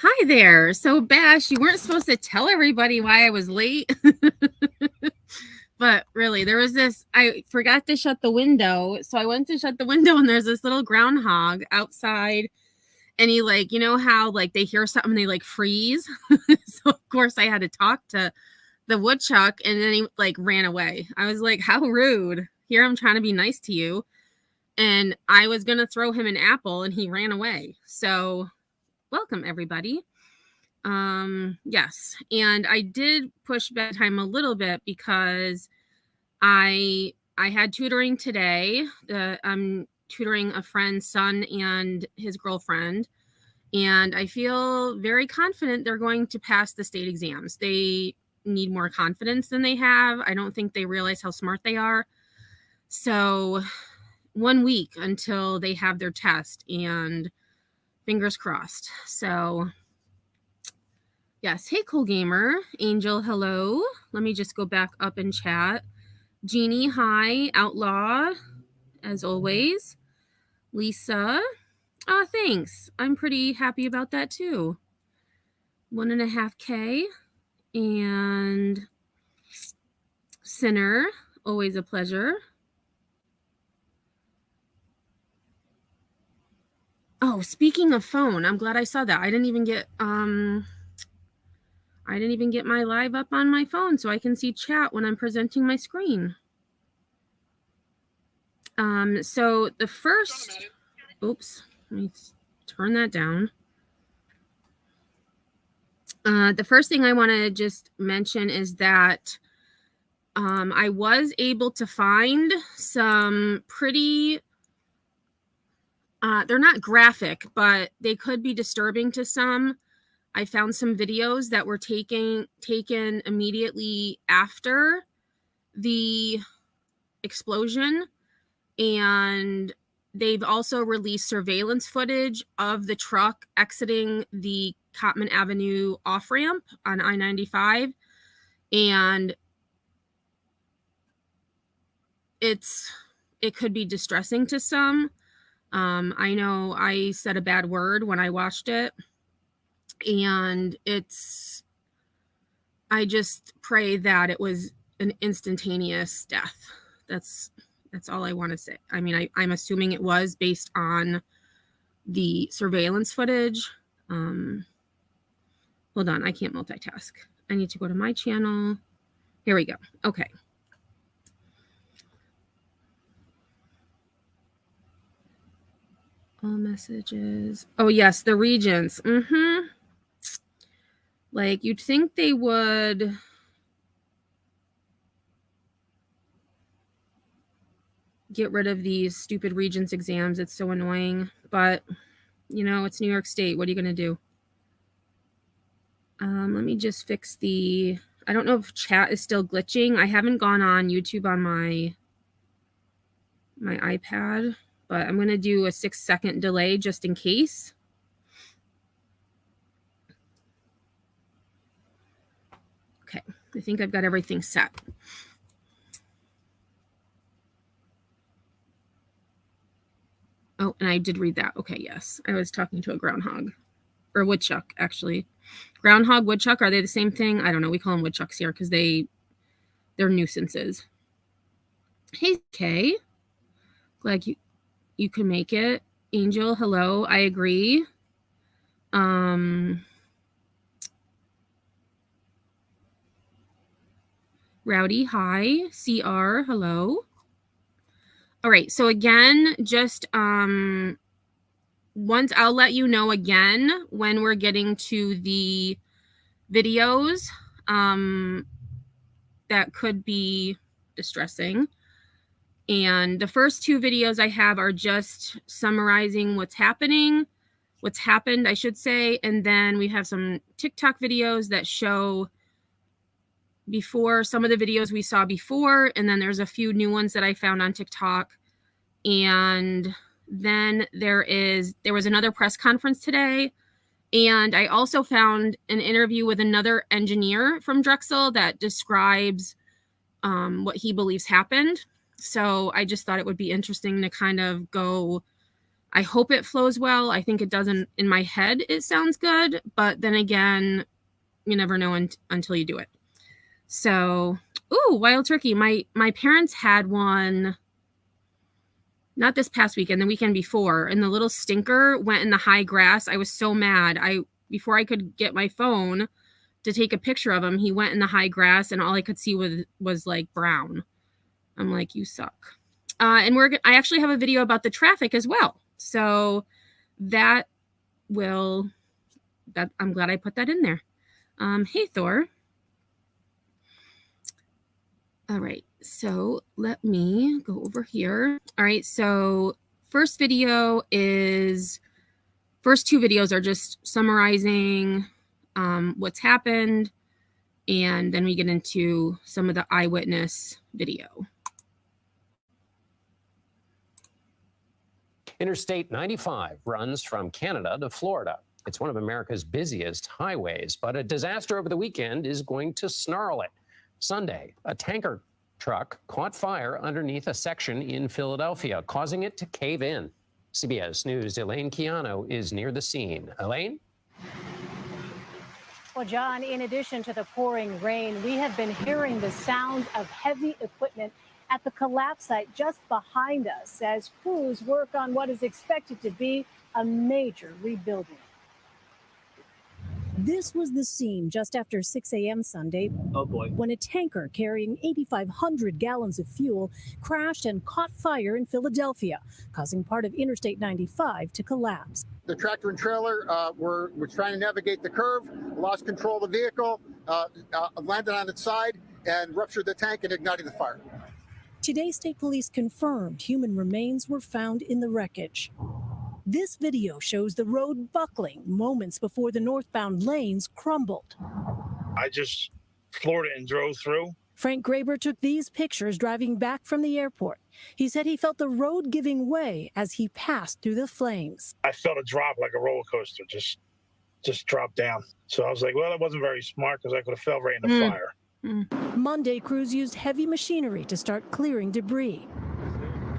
Hi there. So, Bash, you weren't supposed to tell everybody why I was late. But really, there was this, I forgot to shut the window. So I went to shut the window and there's this little groundhog outside. And he, like, you know how, like, they hear something, they, like, freeze. So, of course, I had to talk to the woodchuck and then he, like, ran away. I was like, how rude. Here I'm trying to be nice to you. And I was going to throw him an apple and he ran away. So, welcome, everybody. Yes, and I did push bedtime a little bit because I had tutoring today. I'm tutoring a friend's son and his girlfriend, and I feel very confident they're going to pass the state exams. They need more confidence than they have. I don't think they realize how smart they are. So 1 week until they have their test, and fingers crossed. So yes. Hey, Cool Gamer. Angel, hello. Let me just go back up and chat. Jeannie, hi. Outlaw, as always. Lisa. Oh, thanks. I'm pretty happy about that too. 1.5K. And Sinner, always a pleasure. Oh, speaking of phone, I'm glad I saw that. I didn't even get my live up on my phone so I can see chat when I'm presenting my screen. So the first, oops, let me turn that down. The first thing I want to just mention is that I was able to find some pretty, they're not graphic, but they could be disturbing to some. I found some videos that were taken immediately after the explosion, and they've also released surveillance footage of the truck exiting the Cottman Avenue off-ramp on I-95, and it could be distressing to some. I know I said a bad word when I watched it, and I just pray that it was an instantaneous death. That's all I want to say. I mean, I'm assuming it was based on the surveillance footage. Hold on, I can't multitask. I need to go to my channel. Here we go. Okay. All messages. Oh, yes, the Regents. Like, you'd think they would get rid of these stupid Regents exams. It's so annoying. But, you know, it's New York State. What are you going to do? Let me just fix the... I don't know if chat is still glitching. I haven't gone on YouTube on my iPad, but I'm going to do a 6-second delay just in case. Okay, I think I've got everything set. Oh, and I did read that. Okay, yes. I was talking to a groundhog. Or woodchuck, actually. Groundhog, woodchuck, are they the same thing? I don't know. We call them woodchucks here because they're nuisances. Hey, Kay. Glad you can make it. Angel, hello. I agree. Rowdy, hi. CR, hello. All right, so again, just once I'll let you know again when we're getting to the videos that could be distressing. And the first 2 videos I have are just summarizing what's happened, I should say. And then we have some TikTok videos that show before some of the videos we saw before. And then there's a few new ones that I found on TikTok. And then there was another press conference today. And I also found an interview with another engineer from Drexel that describes what he believes happened. So I just thought it would be interesting to kind of go I hope it flows well. I think it doesn't. In my head, it sounds good, but then again, you never know until you do it. So, ooh, wild turkey. My parents had one, not this past weekend, the weekend before, and the little stinker went in the high grass. I was so mad. Before I could get my phone to take a picture of him, he went in the high grass, and all I could see was like brown. I'm like, you suck. And I actually have a video about the traffic as well. So I'm glad I put that in there. Hey, Thor. All right, so let me go over here. All right, so first two videos are just summarizing what's happened, and then we get into some of the eyewitness video. Interstate 95 runs from Canada to Florida. It's one of America's busiest highways, but a disaster over the weekend is going to snarl it. Sunday, a tanker truck caught fire underneath a section in Philadelphia, causing it to cave in. CBS News' Elaine Keano is near the scene. Elaine? Well, John, in addition to the pouring rain, we have been hearing the sounds of heavy equipment at the collapse site just behind us as crews work on what is expected to be a major rebuilding. This was the scene just after 6 a.m. Sunday, when a tanker carrying 8,500 gallons of fuel crashed and caught fire in Philadelphia, causing part of Interstate 95 to collapse. The tractor and trailer were trying to navigate the curve, lost control of the vehicle, landed on its side, and ruptured the tank and ignited the fire. Today, state police confirmed human remains were found in the wreckage. This video shows the road buckling moments before the northbound lanes crumbled. I just floored it and drove through. Frank Graber took these pictures driving back from the airport. He said he felt the road giving way as he passed through the flames. I felt a drop like a roller coaster, just dropped down. So I was like, well, that wasn't very smart because I could have fell right in the fire. Monday, crews used heavy machinery to start clearing debris.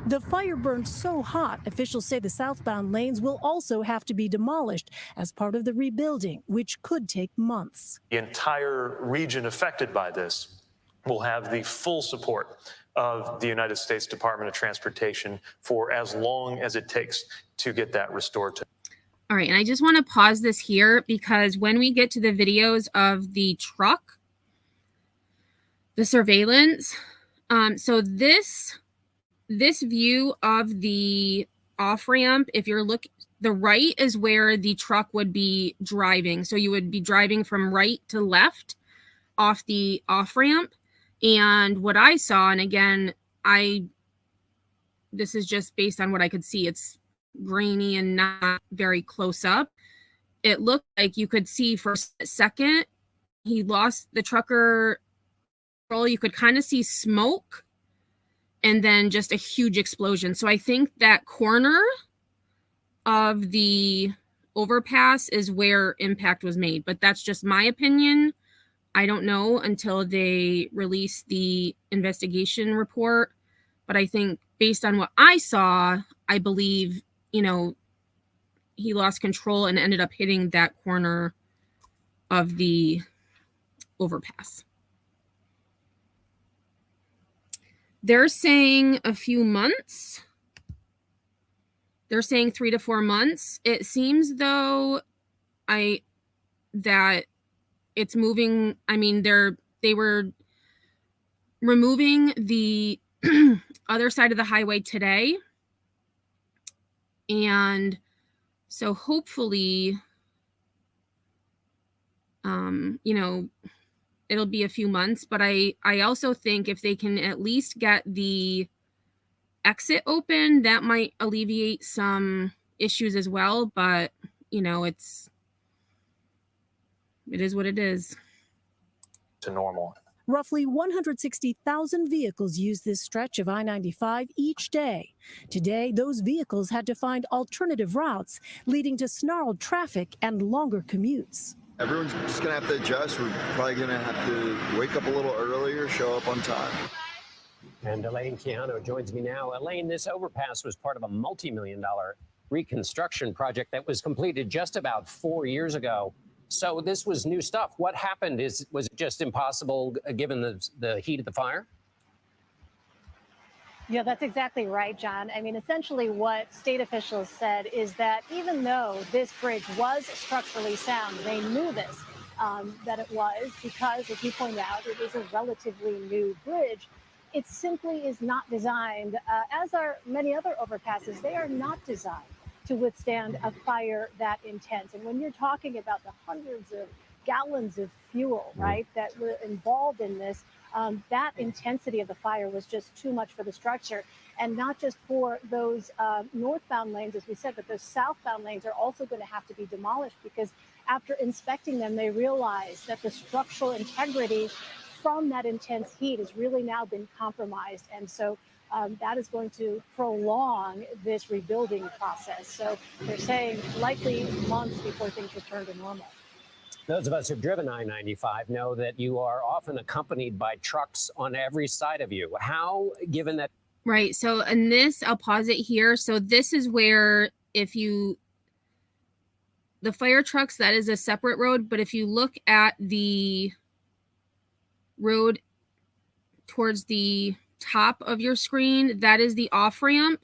The fire burned so hot, officials say the southbound lanes will also have to be demolished as part of the rebuilding, which could take months. The entire region affected by this will have the full support of the United States Department of Transportation for as long as it takes to get that restored. All right, and I just want to pause this here because when we get to the videos of the truck, the surveillance, so this view of the off-ramp, if you're the right is where the truck would be driving. So you would be driving from right to left off the off-ramp. And what I saw, and again, this is just based on what I could see. It's grainy and not very close up. It looked like you could see for a second, he lost the trucker control. You could kind of see smoke and then just a huge explosion. So I think that corner of the overpass is where impact was made, but that's just my opinion. I don't know until they release the investigation report, but I think based on what I saw, I believe, he lost control and ended up hitting that corner of the overpass. They're saying a few months. They're saying 3 to 4 months. It seems though that it's moving. I mean, they were removing the other side of the highway today. And so hopefully, it'll be a few months, but I also think if they can at least get the exit open, that might alleviate some issues as well. But, it is what it is. To normal. Roughly 160,000 vehicles use this stretch of I-95 each day. Today, those vehicles had to find alternative routes, leading to snarled traffic and longer commutes. Everyone's just going to have to adjust. We're probably going to have to wake up a little earlier, show up on time. And Elaine Keano joins me now. Elaine, this overpass was part of a multi-million-dollar reconstruction project that was completed just about 4 years ago. So this was new stuff. What happened? Was it just impossible given the heat of the fire? Yeah, that's exactly right, John. I mean, essentially what state officials said is that even though this bridge was structurally sound, they knew this, that it was because, as you point out, it is a relatively new bridge. It simply is not designed, as are many other overpasses, they are not designed to withstand a fire that intense. And when you're talking about the hundreds of gallons of fuel, right, that were involved in this, that intensity of the fire was just too much for the structure. And not just for those northbound lanes, as we said, but those southbound lanes are also going to have to be demolished because after inspecting them, they realized that the structural integrity from that intense heat has really now been compromised. And so that is going to prolong this rebuilding process. So they're saying likely months before things return to normal. Those of us who've driven I-95 know that you are often accompanied by trucks on every side of you. How, given that... Right. So in this, I'll pause it here. So this is where the fire trucks, that is a separate road. But if you look at the road towards the top of your screen, that is the off ramp.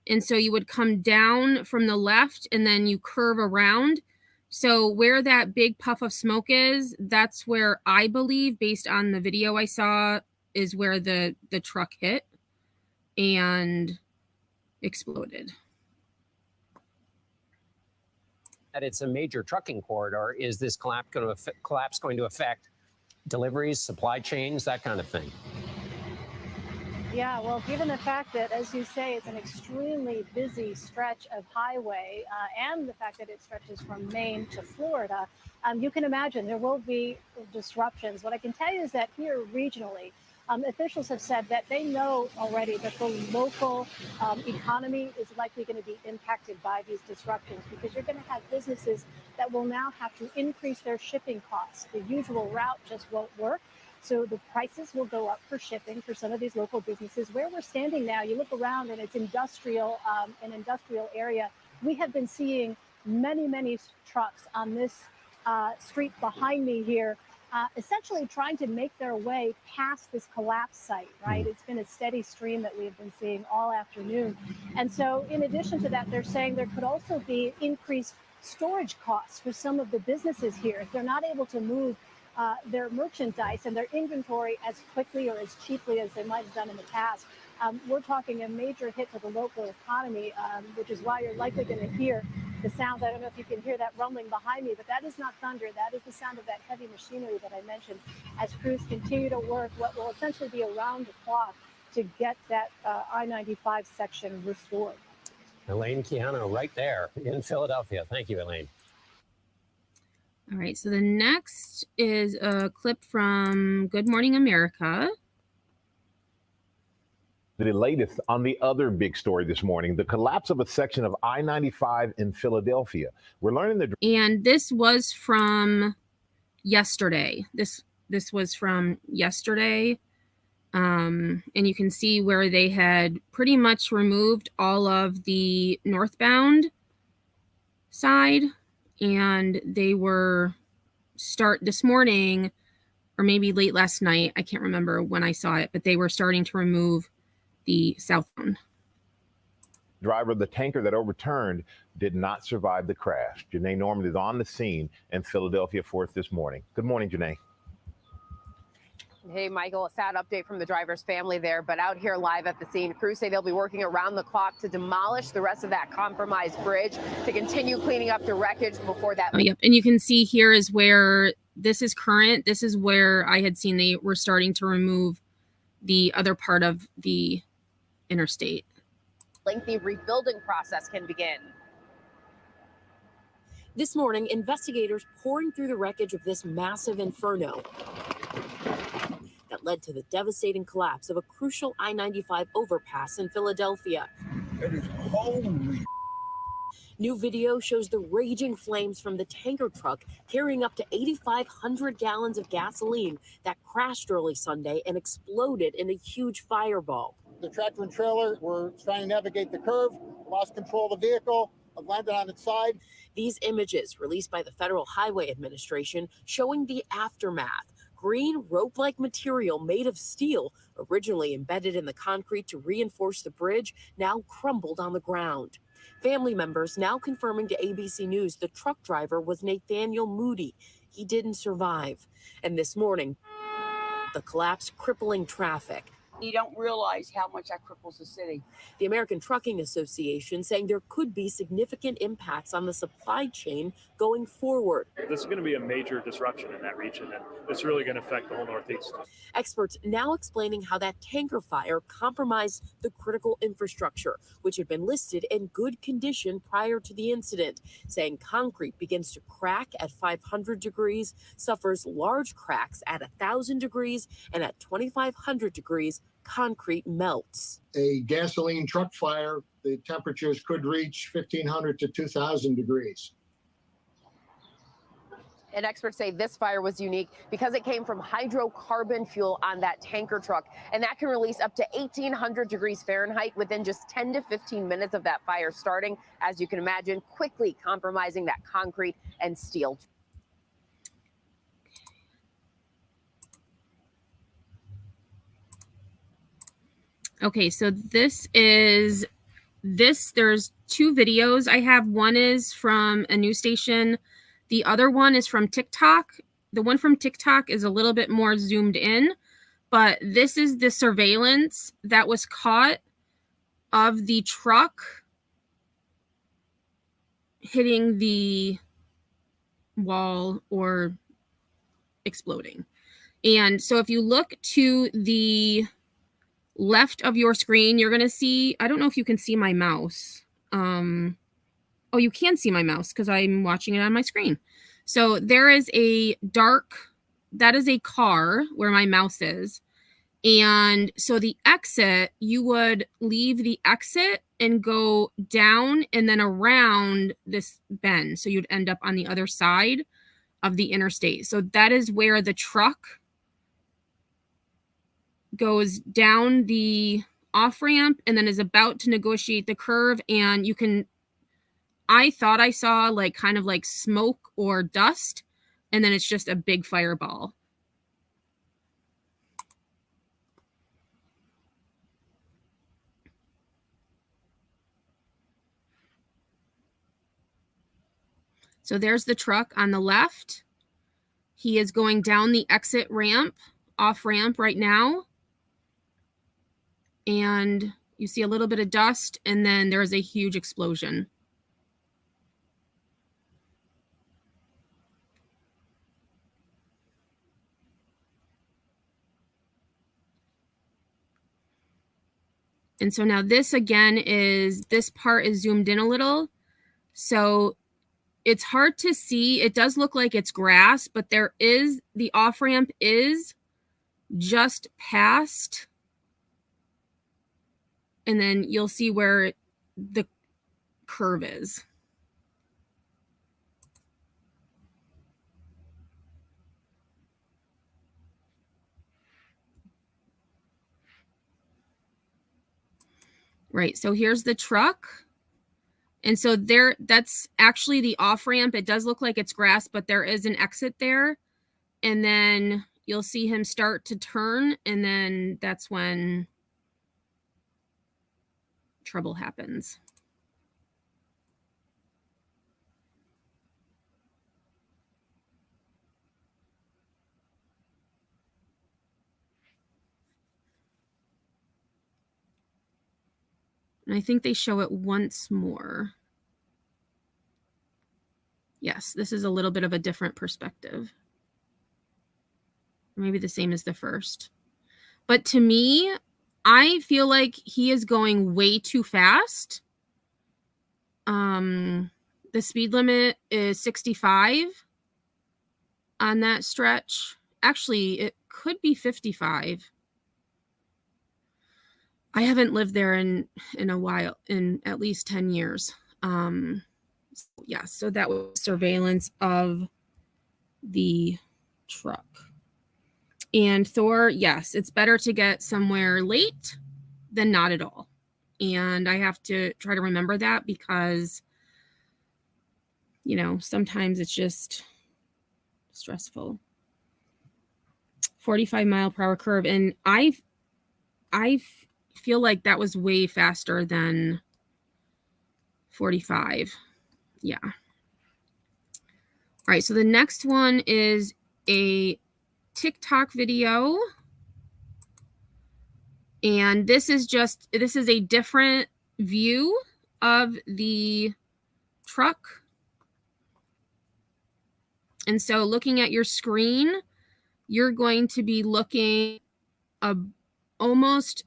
And so you would come down from the left and then you curve around. So where that big puff of smoke is, that's where I believe, based on the video I saw, is where the truck hit and exploded. That it's a major trucking corridor. Is this collapse going to affect deliveries, supply chains, that kind of thing? Yeah, well, given the fact that, as you say, it's an extremely busy stretch of highway and the fact that it stretches from Maine to Florida, you can imagine there will be disruptions. What I can tell you is that here regionally, officials have said that they know already that the local economy is likely going to be impacted by these disruptions because you're going to have businesses that will now have to increase their shipping costs. The usual route just won't work. So the prices will go up for shipping for some of these local businesses. Where we're standing now, you look around and it's industrial, an industrial area. We have been seeing many trucks on this street behind me here, essentially trying to make their way past this collapse site, right? It's been a steady stream that we have been seeing all afternoon. And so in addition to that, they're saying there could also be increased storage costs for some of the businesses here. If they're not able to move their merchandise and their inventory as quickly or as cheaply as they might have done in the past. We're talking a major hit to the local economy, which is why you're likely going to hear the sounds. I don't know if you can hear that rumbling behind me, but that is not thunder. That is the sound of that heavy machinery that I mentioned as crews continue to work what will essentially be around the clock to get that I-95 section restored. Elaine Keano right there in Philadelphia. Thank you, Elaine. All right, so the next is a clip from Good Morning America. The latest on the other big story this morning, the collapse of a section of I-95 in Philadelphia. We're learning and this was from yesterday. This was from yesterday. And you can see where they had pretty much removed all of the northbound side. And they were this morning, or maybe late last night, I can't remember when I saw it, but they were starting to remove the southbound. Driver of the tanker that overturned did not survive the crash. Janae Norman is on the scene in Philadelphia for us this morning. Good morning, Janae. Hey, Michael, a sad update from the driver's family there, but out here live at the scene, crews say they'll be working around the clock to demolish the rest of that compromised bridge to continue cleaning up the wreckage before that. Oh, yep. And you can see here is where this is current. This is where I had seen they were starting to remove the other part of the interstate. Lengthy rebuilding process can begin. This morning, investigators pouring through the wreckage of this massive inferno that led to the devastating collapse of a crucial I-95 overpass in Philadelphia. It is holy. New video shows the raging flames from the tanker truck carrying up to 8,500 gallons of gasoline that crashed early Sunday and exploded in a huge fireball. The tractor and trailer were trying to navigate the curve, lost control of the vehicle, landed on its side. These images released by the Federal Highway Administration showing the aftermath. Green rope-like material made of steel, originally embedded in the concrete to reinforce the bridge, now crumbled on the ground. Family members now confirming to ABC News the truck driver was Nathaniel Moody. He didn't survive. And this morning, the collapse crippling traffic. You don't realize how much that cripples the city. The American Trucking Association saying there could be significant impacts on the supply chain going forward. This is going to be a major disruption in that region, and it's really going to affect the whole Northeast. Experts now explaining how that tanker fire compromised the critical infrastructure, which had been listed in good condition prior to the incident, saying concrete begins to crack at 500 degrees, suffers large cracks at 1,000 degrees, and at 2,500 degrees, concrete melts. A gasoline truck fire, the temperatures could reach 1,500 to 2,000 degrees. And experts say this fire was unique because it came from hydrocarbon fuel on that tanker truck, and that can release up to 1,800 degrees Fahrenheit within just 10 to 15 minutes of that fire starting, as you can imagine, quickly compromising that concrete and steel. Okay, so there's two videos I have. One is from a news station. The other one is from TikTok. The one from TikTok is a little bit more zoomed in, but this is the surveillance that was caught of the truck hitting the wall or exploding. And so if you look to the left of your screen, you're going to see, I don't know if you can see my mouse. Oh, you can see my mouse because I'm watching it on my screen. So there is that is a car where my mouse is. And so the exit, you would leave the exit and go down and then around this bend. So you'd end up on the other side of the interstate. So that is where the truck goes down the off ramp and then is about to negotiate the curve. And I thought I saw kind of like smoke or dust, and then it's just a big fireball. So there's the truck on the left. He is going down the exit ramp, off ramp right now. And you see a little bit of dust, and then there's a huge explosion. And so now this part is zoomed in a little. So it's hard to see. It does look like it's grass, but the off-ramp is just past. And then you'll see where the curve is. Right, so here's the truck. And so that's actually the off-ramp. It does look like it's grass, but there is an exit there. And then you'll see him start to turn, and then that's when trouble happens. And I think they show it once more. Yes, this is a little bit of a different perspective. Maybe the same as the first. But to me, I feel like he is going way too fast. The speed limit is 65 on that stretch. Actually, it could be 55. I haven't lived there in a while, in at least 10 years. So that was surveillance of the truck. And Thor, yes, it's better to get somewhere late than not at all. And I have to try to remember that because, you know, sometimes it's just stressful. 45-mile-per-hour curve. And I feel like that was way faster than 45. Yeah. All right. So the next one is a TikTok video. And this is a different view of the truck. And so looking at your screen, you're going to be looking almost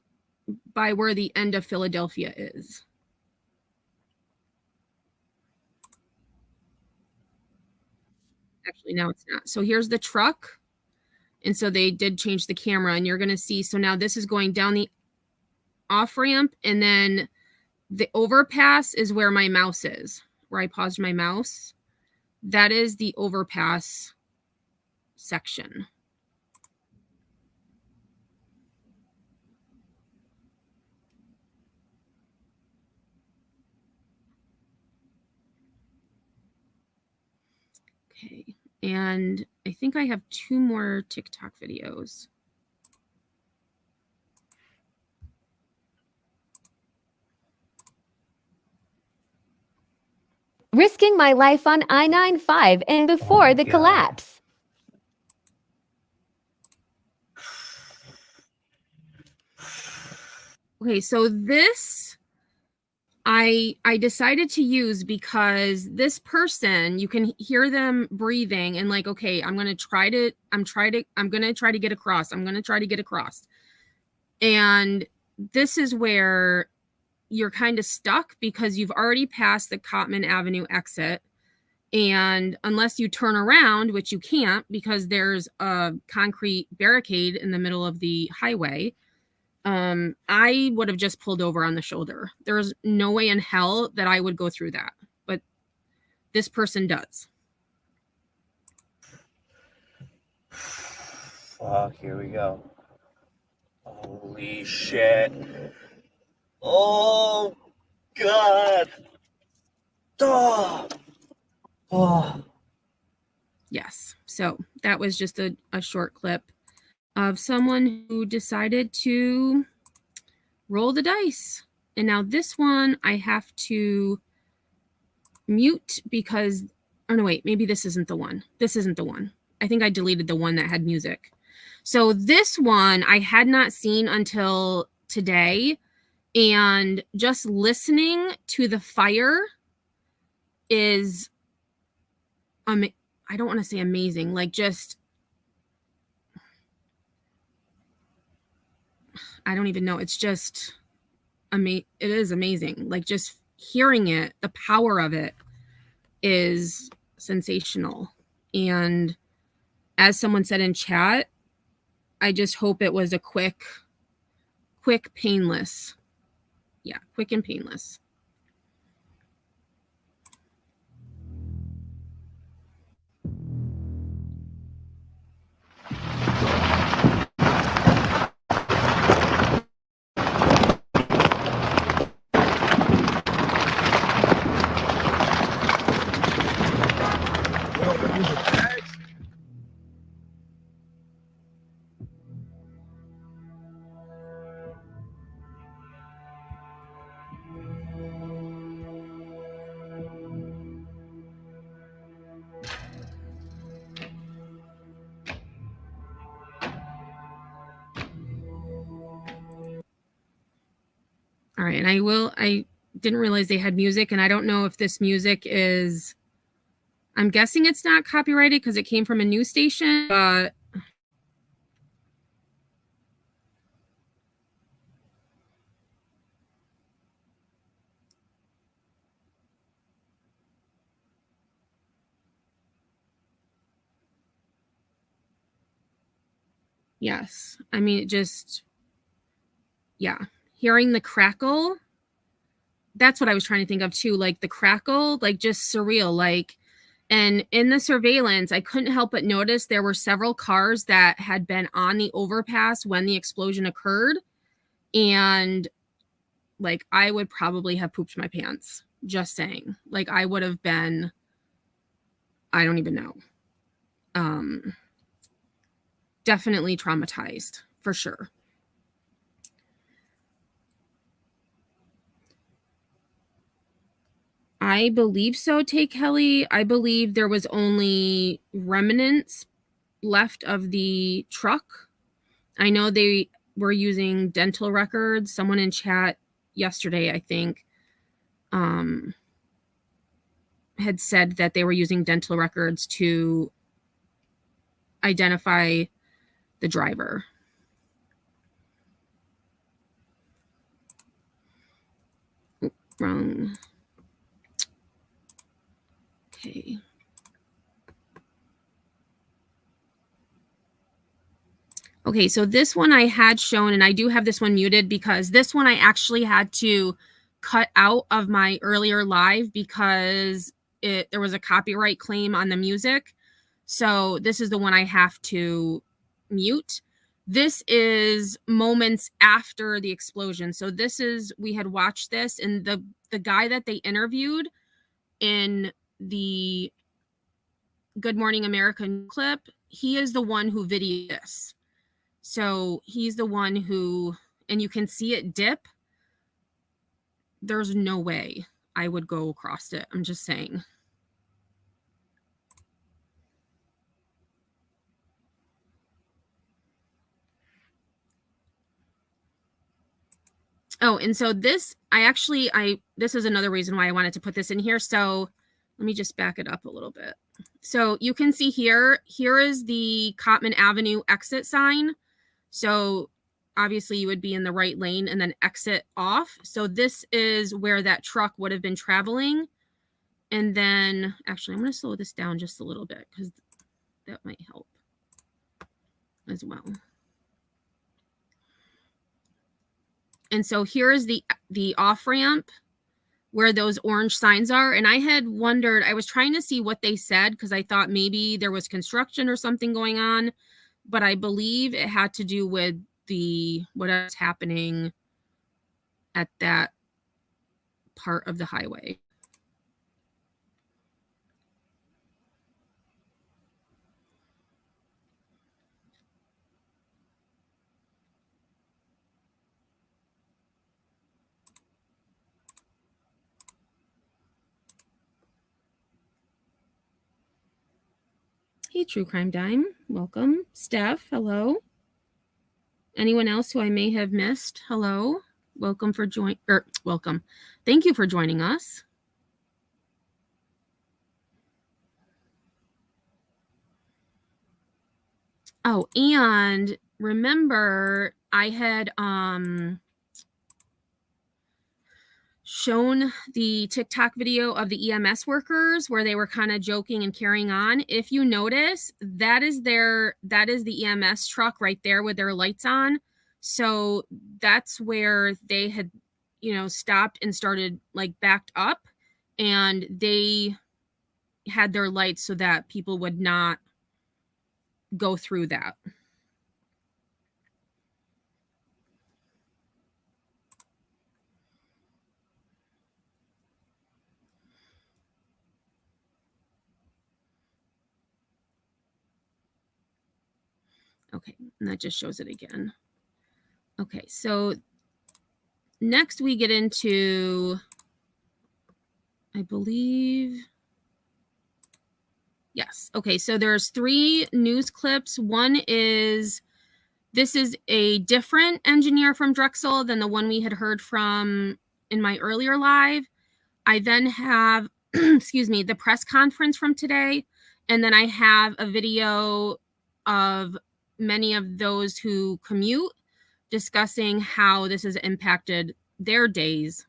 by where the end of Philadelphia is. Actually, no, it's not. So here's the truck. And so they did change the camera, and you're going to see. So now this is going down the off ramp, and then the overpass is where my mouse is, where I paused my mouse. That is the overpass section. Okay. And I think I have 2 more TikTok videos. Risking my life on I-95 and before the collapse. Okay, so this I decided to use because this person, you can hear them breathing and like, okay, I'm going to try to get across. I'm going to try to get across. And this is where you're kind of stuck because you've already passed the Cottman Avenue exit. And unless you turn around, which you can't because there's a concrete barricade in the middle of the highway, I would have just pulled over on the shoulder. There's no way in hell that I would go through that, but this person does. Fuck, here we go. Holy shit. Oh, God. Oh. Oh. Yes. So that was just a short clip of someone who decided to roll the dice. And now this one I have to mute because, oh no, wait, maybe this isn't the one. This isn't the one. I think I deleted the one that had music. So this one I had not seen until today. And just listening to the fire is, I don't want to say amazing, like just, I don't even know. It's just, it is amazing. Like just hearing it, the power of it is sensational. And as someone said in chat, I just hope it was a quick, painless. Yeah, quick and painless. All right, and I didn't realize they had music, and I don't know if this music is, I'm guessing it's not copyrighted because it came from a news station, but yes, I mean, it just, yeah, hearing the crackle, that's what I was trying to think of too, like the crackle, like just surreal, like, and in the surveillance, I couldn't help but notice there were several cars that had been on the overpass when the explosion occurred. And like I would probably have pooped my pants. Just saying. Like I would have been, I don't even know. Definitely traumatized for sure. I believe so, Take Kelly. I believe there was only remnants left of the truck. I know they were using dental records. Someone in chat yesterday, I think, had said that they were using dental records to identify the driver. Oop, wrong. Okay. Okay, so this one I had shown, and I do have this one muted because this one I actually had to cut out of my earlier live because there was a copyright claim on the music. So this is the one I have to mute. This is moments after the explosion. So this is, we had watched this, and the guy that they interviewed in the Good Morning America clip, he is the one who videoed this. So he's the one who, and you can see it dip. There's no way I would go across it. I'm just saying. Oh, and so this, this is another reason why I wanted to put this in here. So let me just back it up a little bit. So you can see here is the Cotman Avenue exit sign. So obviously you would be in the right lane and then exit off. So this is where that truck would have been traveling. And then actually I'm going to slow this down just a little bit because that might help as well. And so here is the off ramp where those orange signs are. And I had wondered, I was trying to see what they said because I thought maybe there was construction or something going on. But I believe it had to do with whatever's happening at that part of the highway. Hey, True Crime Dime. Welcome. Steph, hello. Anyone else who I may have missed, hello. Welcome. Thank you for joining us. Oh, and remember I had shown the TikTok video of the EMS workers where they were kind of joking and carrying on. If you notice, that is the EMS truck right there with their lights on. So that's where they had, stopped and started like backed up, and they had their lights so that people would not go through that. Okay, and that just shows it again. Okay, so next we get into, I believe, yes. Okay, so there's 3 news clips. One is, this is a different engineer from Drexel than the one we had heard from in my earlier live. I then have, excuse me, the press conference from today. And then I have a video of many of those who commute discussing how this has impacted their days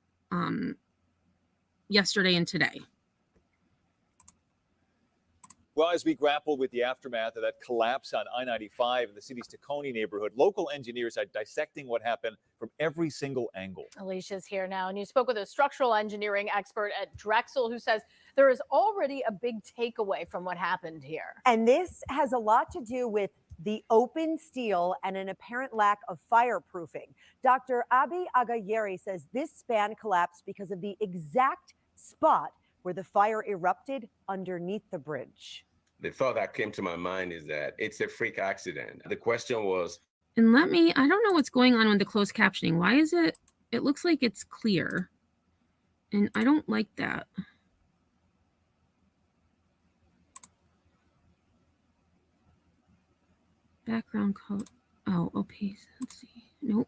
yesterday and today. Well, as we grapple with the aftermath of that collapse on I-95 in the city's Tacony neighborhood, local engineers are dissecting what happened from every single angle. Alicia's here now, and you spoke with a structural engineering expert at Drexel who says there is already a big takeaway from what happened here. And this has a lot to do with the open steel and an apparent lack of fireproofing. Dr. Abi Agayeri says this span collapsed because of the exact spot where the fire erupted underneath the bridge. The thought that came to my mind is that it's a freak accident. The question was, And I don't know what's going on with the closed captioning. Why is it looks like it's clear. And I don't like that. Background color. Oh, okay. Let's see. Nope.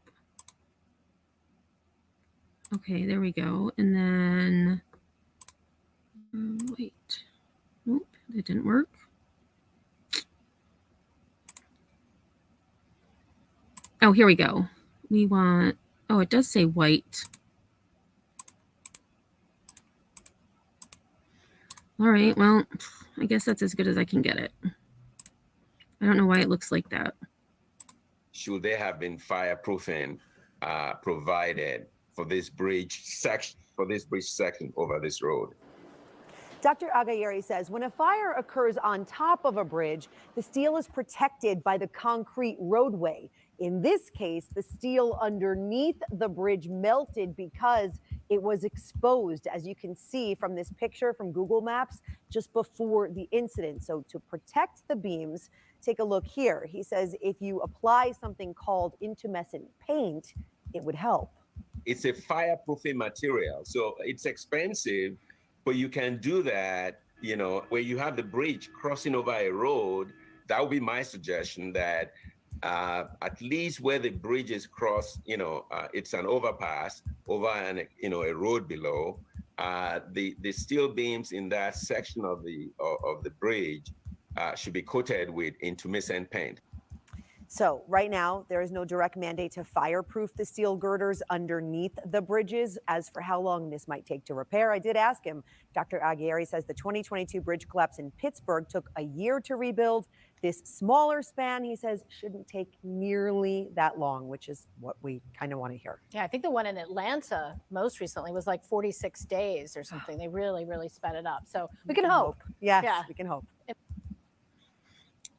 Okay, there we go. And then, wait. Nope, that didn't work. Oh, here we go. We want, oh, it does say white. All right, well, I guess that's as good as I can get it. I don't know why it looks like that. should there have been fireproofing provided for this bridge section, over this road? Dr. Agayeri says when a fire occurs on top of a bridge, the steel is protected by the concrete roadway. In this case, the steel underneath the bridge melted because it was exposed, as you can see from this picture from Google Maps, just before the incident. So to protect the beams, take a look here. He says if you apply something called intumescent paint, it would help. It's a fireproofing material, so it's expensive, but you can do that, you know, where you have the bridge crossing over a road. That would be my suggestion, that at least where the bridge is crossed, you know, it's an overpass over an, you know, a road below. The steel beams in that section of the bridge should be coated with intumescent paint. So right now, there is no direct mandate to fireproof the steel girders underneath the bridges. As for how long this might take to repair, I did ask him. Dr. Agayeri says the 2022 bridge collapse in Pittsburgh took a year to rebuild. This smaller span, he says, shouldn't take nearly that long, which is what we kind of want to hear. Yeah, I think the one in Atlanta most recently was like 46 days or something. They really, really sped it up. So we can hope. Yes, Yeah. we can hope.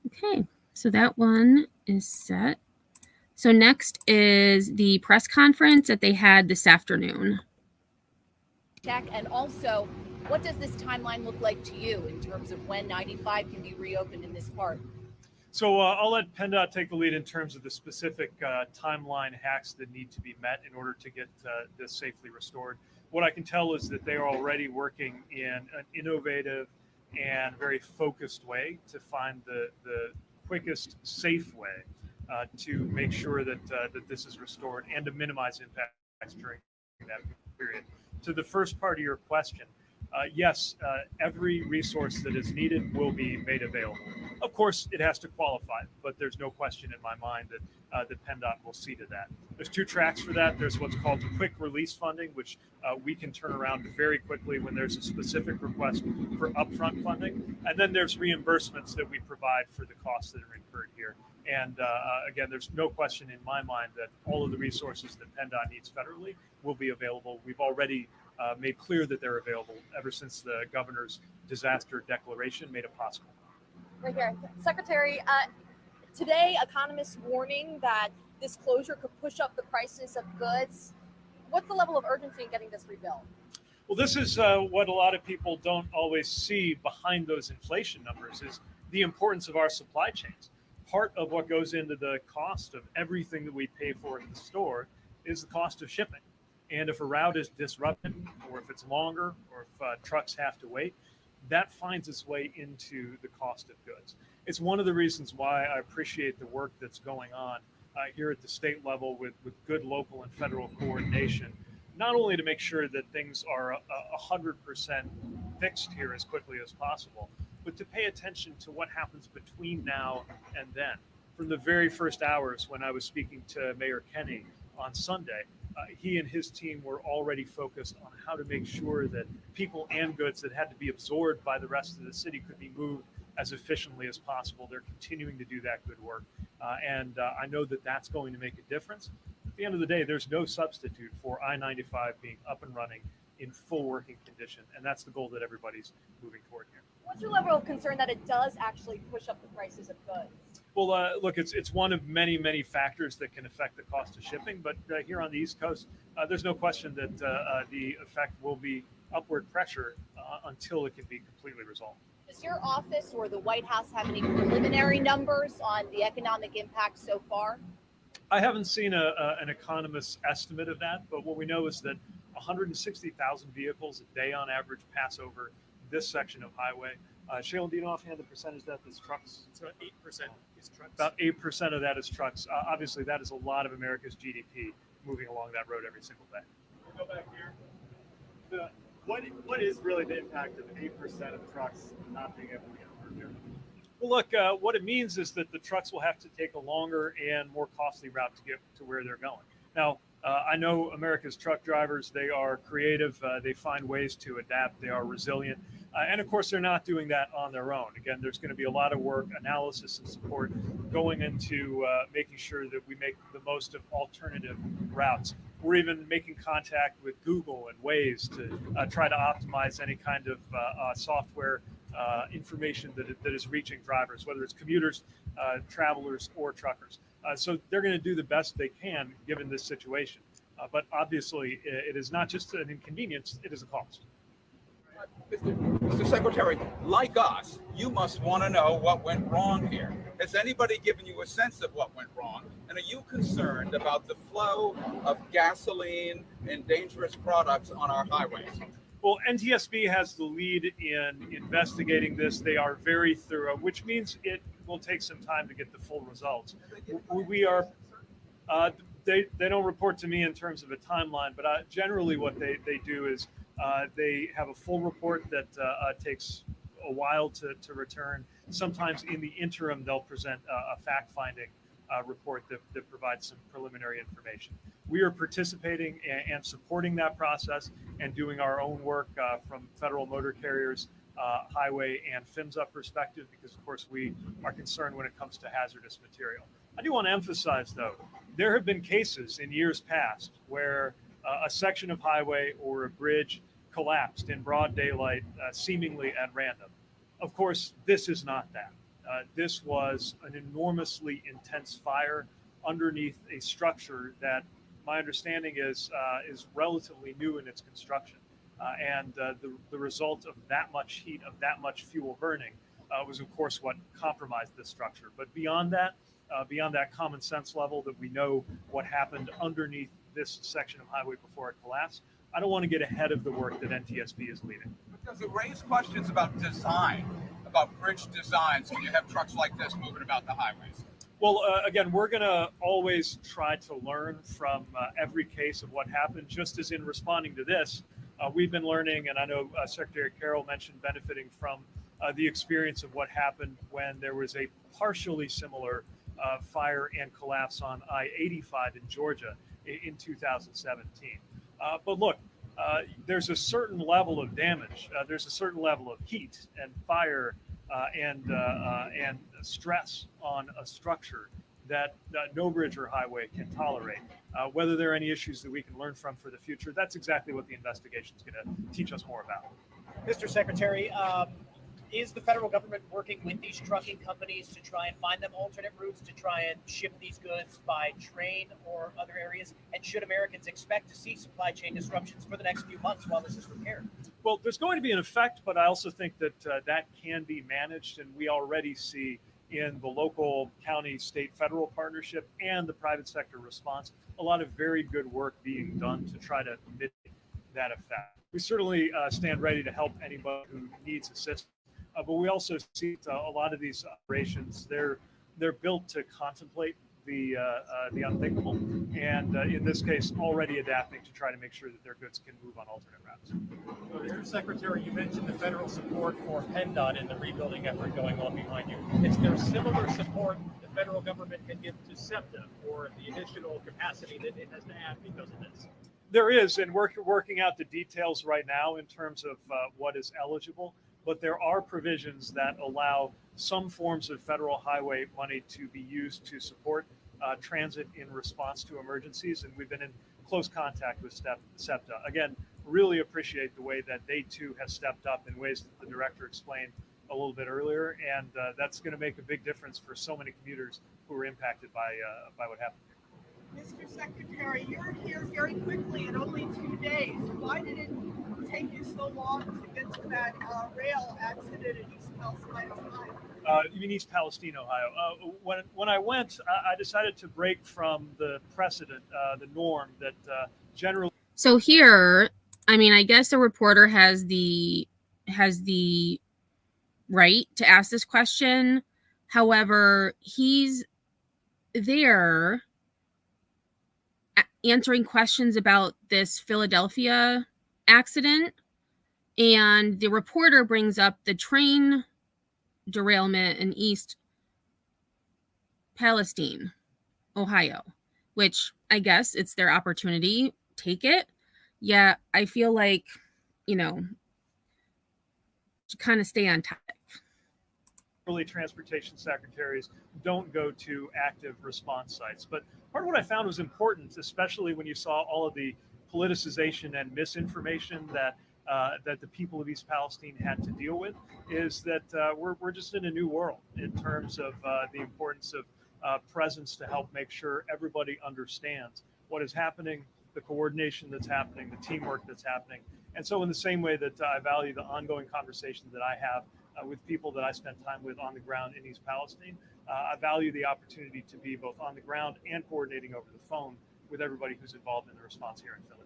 Okay, so that one is set. So next is the press conference that they had this afternoon. Jack, and also, what does this timeline look like to you in terms of when 95 can be reopened in this part? So I'll let PennDOT take the lead in terms of the specific timeline hacks that need to be met in order to get this safely restored. What I can tell is that they are already working in an innovative and very focused way to find the quickest, safe way to make sure that that this is restored and to minimize impacts during that period. To the first part of your question, yes, every resource that is needed will be made available. Of course, it has to qualify, but there's no question in my mind that that PennDOT will see to that. There's two tracks for that. There's what's called quick release funding, which we can turn around very quickly when there's a specific request for upfront funding. And then there's reimbursements that we provide for the costs that are incurred here. And again, there's no question in my mind that all of the resources that PennDOT needs federally will be available. We've already made clear that they're available ever since the governor's disaster declaration made it possible. Right here. Secretary, today economists warning that this closure could push up the prices of goods. What's the level of urgency in getting this rebuilt? Well, this is what a lot of people don't always see behind those inflation numbers is the importance of our supply chains. Part of what goes into the cost of everything that we pay for at the store is the cost of shipping. And if a route is disrupted, or if it's longer, or if trucks have to wait, that finds its way into the cost of goods. It's one of the reasons why I appreciate the work that's going on here at the state level with good local and federal coordination, not only to make sure that things are 100% fixed here as quickly as possible, but to pay attention to what happens between now and then. From the very first hours when I was speaking to Mayor Kenney on Sunday, he and his team were already focused on how to make sure that people and goods that had to be absorbed by the rest of the city could be moved as efficiently as possible. They're continuing to do that good work. And I know that that's going to make a difference. At the end of the day, there's no substitute for I-95 being up and running in full working condition. And that's the goal that everybody's moving toward here. What's your level of concern that it does actually push up the prices of goods? Well, look, it's one of many factors that can affect the cost of shipping. But here on the East Coast, there's no question that the effect will be upward pressure until it can be completely resolved. Does your office or the White House have any preliminary numbers on the economic impact so far? I haven't seen an economist's estimate of that, but what we know is that 160,000 vehicles a day on average pass over this section of highway. Shaylin, do you know offhand the percentage that is trucks? It's about 8% is trucks. About 8% of that is trucks. Obviously, that is a lot of America's GDP moving along that road every single day. We'll go back here. What is really the impact of 8% of trucks not being able to get through here? Well, look, what it means is that the trucks will have to take a longer and more costly route to get to where they're going. Now, I know America's truck drivers, they are creative, they find ways to adapt, they are resilient, and of course they're not doing that on their own. Again, there's going to be a lot of work, analysis, and support going into making sure that we make the most of alternative routes. We're even making contact with Google and Waze to try to optimize any kind of software information that is reaching drivers, whether it's commuters, travelers, or truckers. So they're going to do the best they can given this situation. But obviously, it is not just an inconvenience, it is a cost. Mr. Secretary, like us, you must want to know what went wrong here. Has anybody given you a sense of what went wrong? And are you concerned about the flow of gasoline and dangerous products on our highways? Well, NTSB has the lead in investigating this. They are very thorough, which means it will take some time to get the full results. We are, they don't report to me in terms of a timeline, but generally what they do is they have a full report that takes a while to return. Sometimes in the interim, they'll present a fact-finding report that provides some preliminary information. We are participating and supporting that process and doing our own work from federal motor carriers, highway, and PHMSA perspective, because of course we are concerned when it comes to hazardous material. I do want to emphasize, though, there have been cases in years past where a section of highway or a bridge collapsed in broad daylight, seemingly at random. Of course, this is not that. This was an enormously intense fire underneath a structure that my understanding is relatively new in its construction. And the result of that much heat, of that much fuel burning, was of course what compromised this structure. But beyond that common sense level that we know what happened underneath this section of highway before it collapsed, I don't want to get ahead of the work that NTSB is leading. Does it raise questions about design, about bridge designs when you have trucks like this moving about the highways? Well, again, we're going to always try to learn from every case of what happened. Just as in responding to this, we've been learning, and I know Secretary Carroll mentioned benefiting from the experience of what happened when there was a partially similar fire and collapse on I-95 in Georgia in 2017. But look, there's a certain level of damage. There's a certain level of heat and fire and stress on a structure that no bridge or highway can tolerate. Whether there are any issues that we can learn from for the future, that's exactly what the investigation is going to teach us more about. Mr. Secretary, is the federal government working with these trucking companies to try and find them alternate routes to try and ship these goods by train or other areas? And should Americans expect to see supply chain disruptions for the next few months while this is repaired? Well, there's going to be an effect, but I also think that that can be managed, and we already see in the local, county, state, federal partnership and the private sector response a lot of very good work being done to try to mitigate that effect. We certainly stand ready to help anybody who needs assistance. But we also see a lot of these operations, they're built to contemplate the unthinkable, and in this case, already adapting to try to make sure that their goods can move on alternate routes. Mr. Secretary, you mentioned the federal support for PennDOT and the rebuilding effort going on behind you. Is there similar support the federal government can give to SEPTA for the additional capacity that it has to add because of this? There is, and we're working out the details right now in terms of what is eligible. But there are provisions that allow some forms of federal highway money to be used to support transit in response to emergencies. And we've been in close contact with SEPTA. Again, really appreciate the way that they too have stepped up in ways that the director explained a little bit earlier, and that's going to make a big difference for so many commuters who were impacted by what happened. Mr. Secretary, you're here very quickly in only 2 days. Why did it take you so long to get to that rail accident in East Palestine, Ohio? You mean East Palestine, Ohio? When I went, I decided to break from the precedent, the norm that generally. So here, I mean, I guess a reporter has the right to ask this question. However, he's there answering questions about this Philadelphia accident, and the reporter brings up the train derailment in East Palestine, Ohio, which I guess it's their opportunity. Take it. Yeah, I feel like, to kind of stay on topic. Early transportation secretaries don't go to active response sites. But part of what I found was important, especially when you saw all of the politicization and misinformation that the people of East Palestine had to deal with, is that we're just in a new world in terms of the importance of presence to help make sure everybody understands what is happening, the coordination that's happening, the teamwork that's happening. And so in the same way that I value the ongoing conversation that I have with people that I spend time with on the ground in East Palestine, I value the opportunity to be both on the ground and coordinating over the phone with everybody who's involved in the response here in Philly.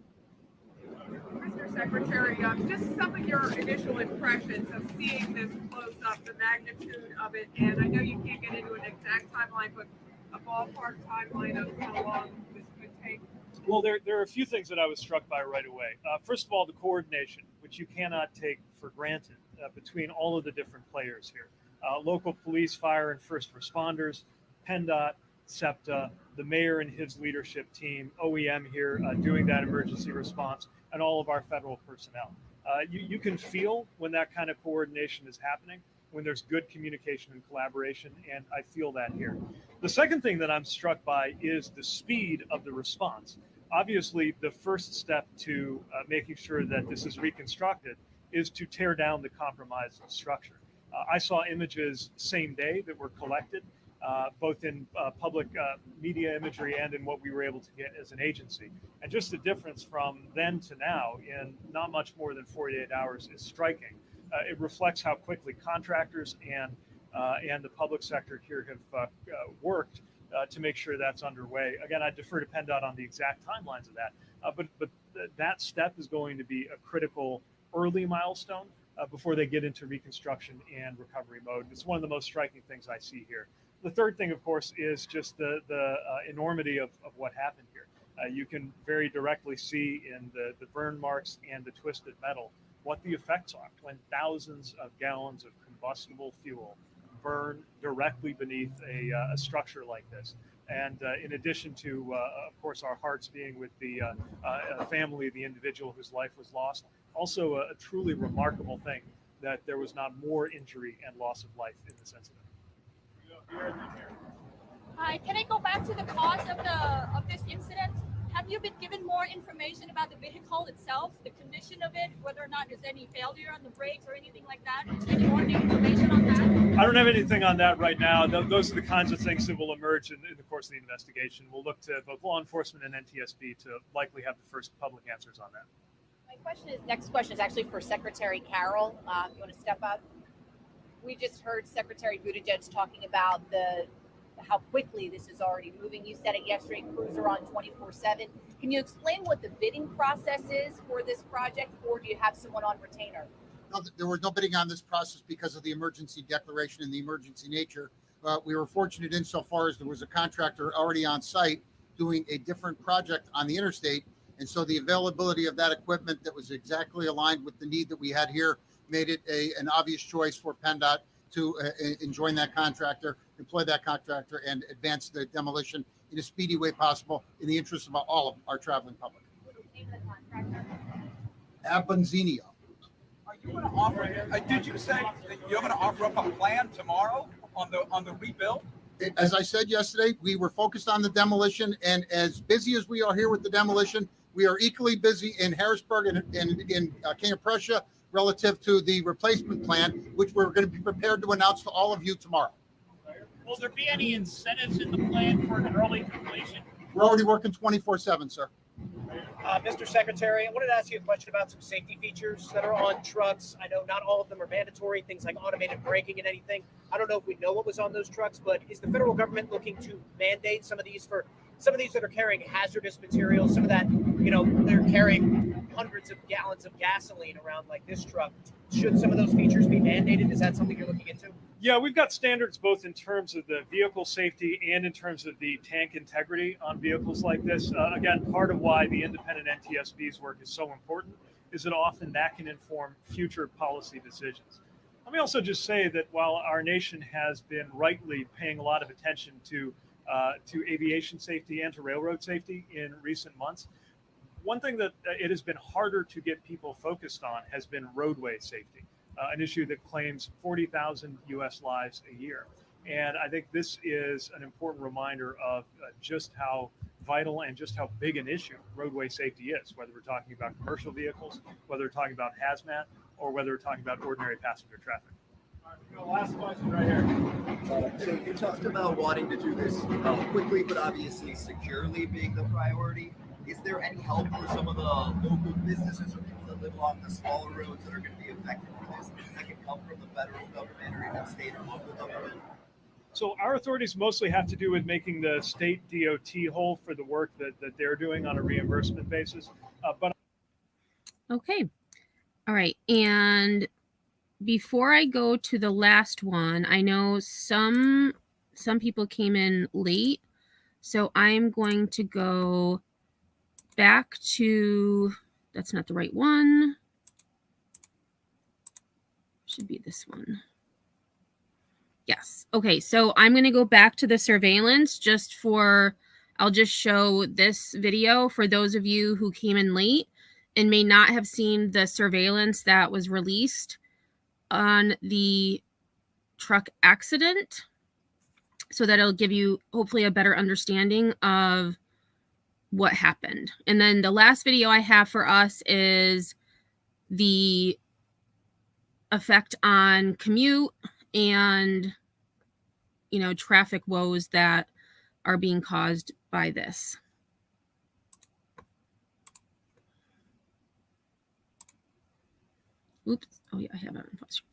Mr. Secretary, just some of your initial impressions of seeing this close up, the magnitude of it, and I know you can't get into an exact timeline, but a ballpark timeline of how long this could take. Well, there are a few things that I was struck by right away. First of all, the coordination, which you cannot take for granted between all of the different players here. Local police, fire, and first responders, PennDOT, SEPTA, the mayor and his leadership team, OEM here doing that emergency response, and all of our federal personnel. You can feel when that kind of coordination is happening, when there's good communication and collaboration, and I feel that here. The second thing that I'm struck by is the speed of the response. Obviously, the first step to making sure that this is reconstructed is to tear down the compromised structure. I saw images same day that were collected, both in public media imagery and in what we were able to get as an agency. And just the difference from then to now in not much more than 48 hours is striking. It reflects how quickly contractors and the public sector here have worked to make sure that's underway. Again, I defer to PennDOT on the exact timelines of that, but that step is going to be a critical early milestone before they get into reconstruction and recovery mode. It's one of the most striking things I see here. The third thing, of course, is just the enormity of what happened here. You can very directly see in the burn marks and the twisted metal what the effects are when thousands of gallons of combustible fuel burn directly beneath a structure like this. And in addition to, of course, our hearts being with the family of the individual whose life was lost, also a truly remarkable thing that there was not more injury and loss of life in this incident. Hi, can I go back to the cause of this incident? Have you been given more information about the vehicle itself, the condition of it, whether or not there's any failure on the brakes or anything like that? Any more information on that? I don't have anything on that right now. Those are the kinds of things that will emerge in the course of the investigation. We'll look to both law enforcement and NTSB to likely have the first public answers on that. Next question is actually for Secretary Carroll. You want to step up? We just heard Secretary Buttigieg talking about how quickly this is already moving. You said it yesterday, crews are on 24/7. Can you explain what the bidding process is for this project, or do you have someone on retainer? No, there was no bidding on this process because of the emergency declaration and the emergency nature. We were fortunate insofar as there was a contractor already on site doing a different project on the interstate. And so the availability of that equipment that was exactly aligned with the need that we had here made it an obvious choice for PennDOT to join that contractor, employ that contractor, and advance the demolition in a speedy way possible in the interest of all of our traveling public. Abonzinio. Are you going to offer? Did you say that you're going to offer up a plan tomorrow on the rebuild? As I said yesterday, we were focused on the demolition, and as busy as we are here with the demolition, we are equally busy in Harrisburg and in King of Prussia, relative to the replacement plan, which we're going to be prepared to announce to all of you tomorrow. Will there be any incentives in the plan for an early completion? We're already working 24/7, sir. Mr. Secretary, I wanted to ask you a question about some safety features that are on trucks. I know not all of them are mandatory, things like automated braking and anything. I don't know if we know what was on those trucks, but is the federal government looking to mandate some of these for some of these that are carrying hazardous materials, some of that, they're carrying hundreds of gallons of gasoline around like this truck? Should some of those features be mandated? Is that something you're looking into? Yeah, we've got standards both in terms of the vehicle safety and in terms of the tank integrity on vehicles like this. Again, part of why the independent NTSB's work is so important is that often that can inform future policy decisions. Let me also just say that while our nation has been rightly paying a lot of attention to aviation safety and to railroad safety in recent months, one thing that it has been harder to get people focused on has been roadway safety, an issue that claims 40,000 U.S. lives a year. And I think this is an important reminder of just how vital and just how big an issue roadway safety is, whether we're talking about commercial vehicles, whether we're talking about hazmat, or whether we're talking about ordinary passenger traffic. Last question right here. So you talked about wanting to do this quickly, but obviously securely being the priority. Is there any help for some of the local businesses or people that live along the smaller roads that are going to be affected by this that can come from the federal government or even state or local government? So our authorities mostly have to do with making the state DOT whole for the work that they're doing on a reimbursement basis. Okay. All right. And before I go to the last one, I know some people came in late, so I'm going to go back to, that's not the right one. Should be this one. Yes. Okay. So I'm going to go back to the surveillance I'll just show this video for those of you who came in late and may not have seen the surveillance that was released on the truck accident, so that it'll give you hopefully a better understanding of what happened. And then the last video I have for us is the effect on commute and traffic woes that are being caused by this. Oops. Oh yeah, I have it on full screen.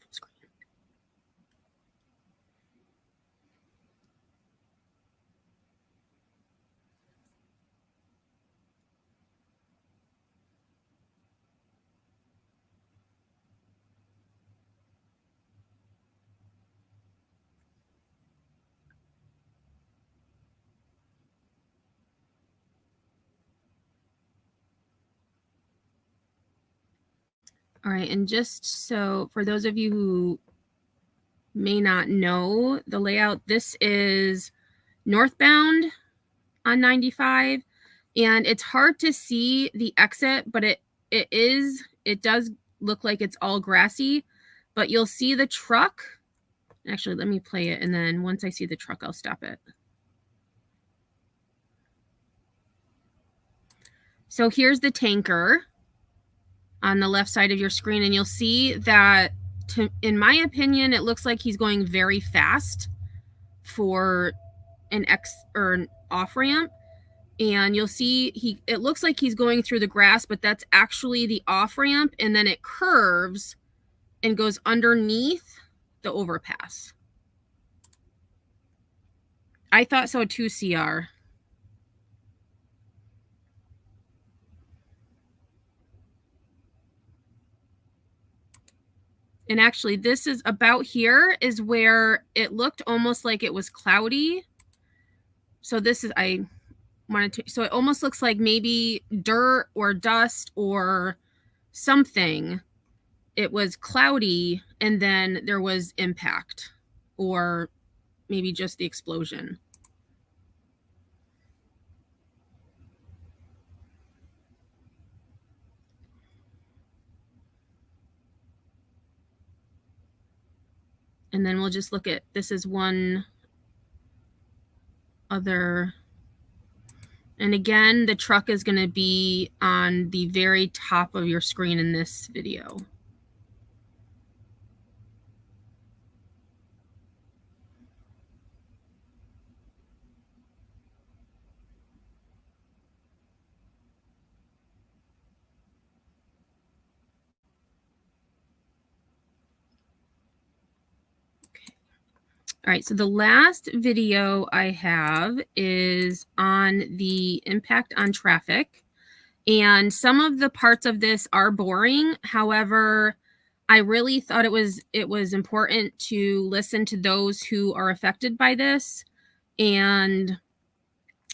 All right, and just so for those of you who may not know the layout, this is northbound on 95, and it's hard to see the exit, but it does look like it's all grassy, but you'll see the truck. Actually, let me play it, and then once I see the truck, I'll stop it. So here's the tanker on the left side of your screen, and you'll see that, in my opinion, it looks like he's going very fast for an off ramp. And you'll see it looks like he's going through the grass, but that's actually the off ramp, and then it curves and goes underneath the overpass. I thought so too, CR. And actually, this is about here is where it looked almost like it was cloudy. So this is, so it almost looks like maybe dirt or dust or something. It was cloudy, and then there was impact, or maybe just the explosion. And then we'll just look at, this is one other. And again, the truck is going to be on the very top of your screen in this video. All right, so the last video I have is on the impact on traffic. And some of the parts of this are boring. However, I really thought it was important to listen to those who are affected by this. And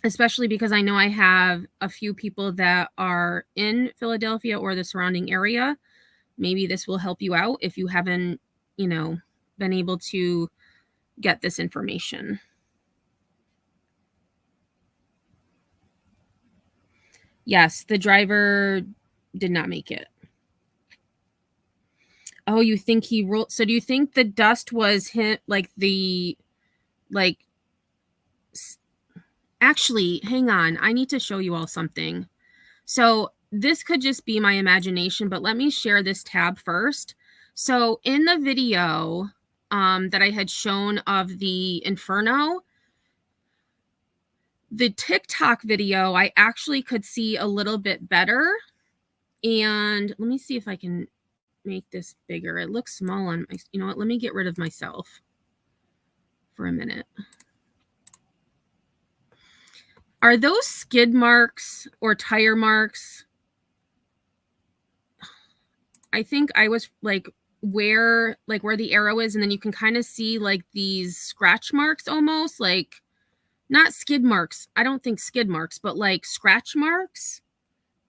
especially because I know I have a few people that are in Philadelphia or the surrounding area. Maybe this will help you out if you haven't, been able to get this information. Yes, the driver did not make it. Oh, you think he rolled? So do you think the dust was hit actually, hang on. I need to show you all something. So this could just be my imagination, but let me share this tab first. So in the video that I had shown of the Inferno, the TikTok video, I actually could see a little bit better. And let me see if I can make this bigger. It looks small on my, you know what? Let me get rid of myself for a minute. Are those skid marks or tire marks? I think I was where the arrow is, and then you can kind of see like these scratch marks almost, like not skid marks. I don't think skid marks, but like scratch marks.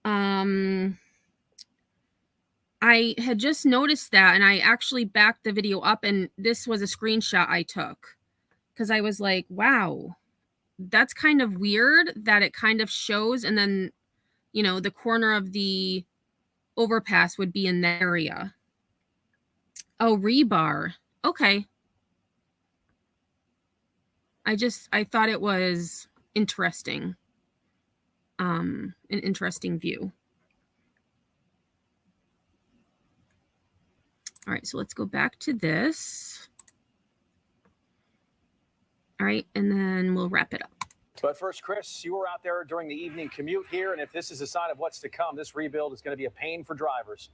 I had just noticed that, and I actually backed the video up, and this was a screenshot I took because I was like, wow, that's kind of weird that it kind of shows, and then, the corner of the overpass would be in that area. Oh, rebar. Okay. I thought it was interesting. An interesting view. All right, so let's go back to this. All right, and then we'll wrap it up. But first, Chris, you were out there during the evening commute here, and if this is a sign of what's to come, this rebuild is going to be a pain for drivers.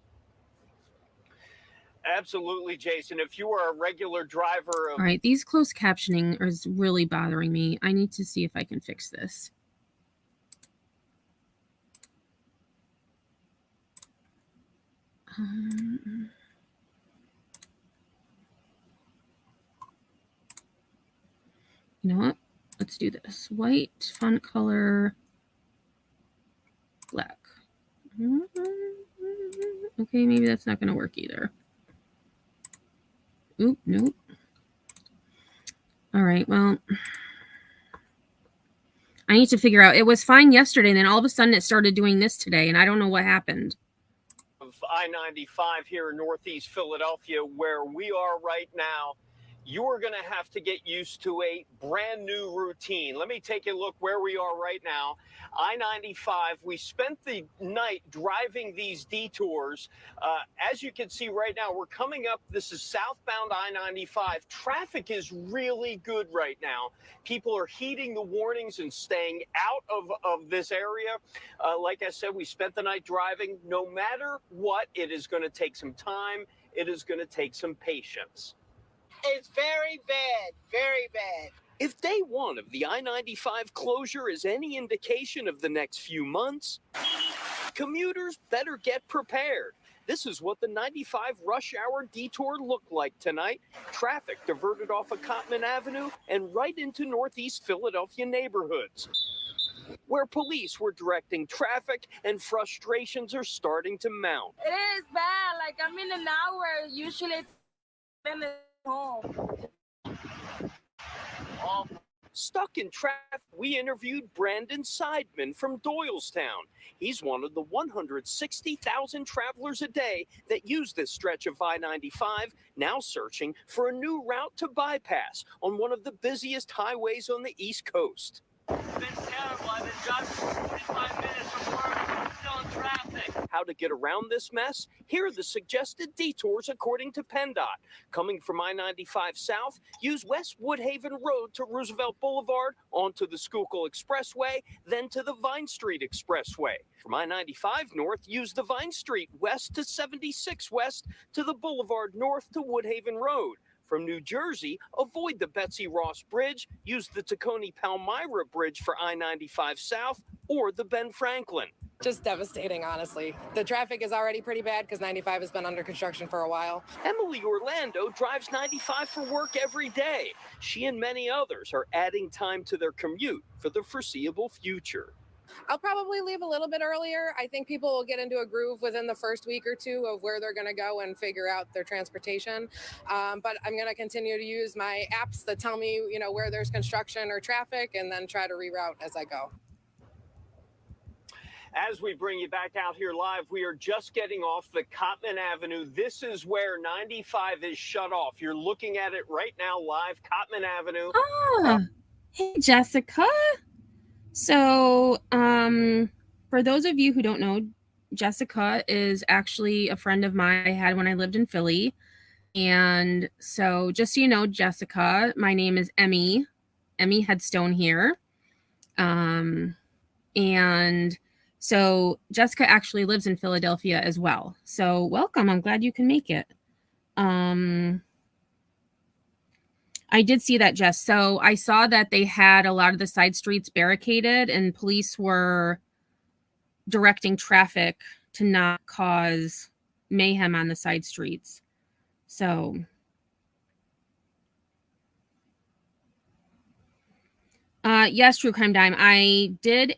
Absolutely, Jason. If you are a regular driver of... All right, these closed captioning is really bothering me. I need to see if I can fix this. You know what? Let's do this. White, font color, black. Okay, maybe that's not going to work either. Oop, nope. All right, well, I need to figure out. It was fine yesterday, and then all of a sudden it started doing this today, and I don't know what happened. Of I-95 here in Northeast Philadelphia, where we are right now, you are going to have to get used to a brand new routine. Let me take a look where we are right now. I-95, we spent the night driving these detours. As you can see right now, we're coming up. This is southbound I-95. Traffic is really good right now. People are heeding the warnings and staying out of this area. Like I said, we spent the night driving. No matter what, it is going to take some time. It is going to take some patience. It's very bad, very bad. If day one of the I-95 closure is any indication of the next few months, commuters better get prepared. This is what the 95 rush hour detour looked like tonight. Traffic diverted off of Cottman Avenue and right into Northeast Philadelphia neighborhoods, where police were directing traffic and frustrations are starting to mount. It is bad. Like, I'm in an hour. Usually it's home. Stuck in traffic, we interviewed Brandon Seidman from Doylestown. He's one of the 160,000 travelers a day that use this stretch of I-95, now searching for a new route to bypass on one of the busiest highways on the East Coast. It's been terrible. I've been driving for 45 minutes from work. I'm still in traffic. How to get around this mess? Here are the suggested detours according to PennDOT. Coming from I-95 south, use West Woodhaven Road to Roosevelt Boulevard, onto the Schuylkill Expressway, then to the Vine Street Expressway. From I-95 north, use the Vine Street west to 76 west to the Boulevard north to Woodhaven Road. From New Jersey, avoid the Betsy Ross Bridge, use the Tacony-Palmyra Bridge for I-95 South, or the Ben Franklin. Just devastating, honestly. The traffic is already pretty bad because 95 has been under construction for a while. Emily Orlando drives 95 for work every day. She and many others are adding time to their commute for the foreseeable future. I'll probably leave a little bit earlier. I think people will get into a groove within the first week or two of where they're going to go and figure out their transportation. But I'm going to continue to use my apps that tell me, where there's construction or traffic, and then try to reroute as I go. As we bring you back out here live, we are just getting off the Cottman Avenue. This is where 95 is shut off. You're looking at it right now live, Cottman Avenue. Hey, Jessica. So, for those of you who don't know, Jessica is actually a friend of mine I had when I lived in Philly. And so just so you know, Jessica, my name is Emmy Headstone here. And so Jessica actually lives in Philadelphia as well. So welcome. I'm glad you can make it. I did see that, Jess. So I saw that they had a lot of the side streets barricaded and police were directing traffic to not cause mayhem on the side streets. So yes, True Crime Dime. I did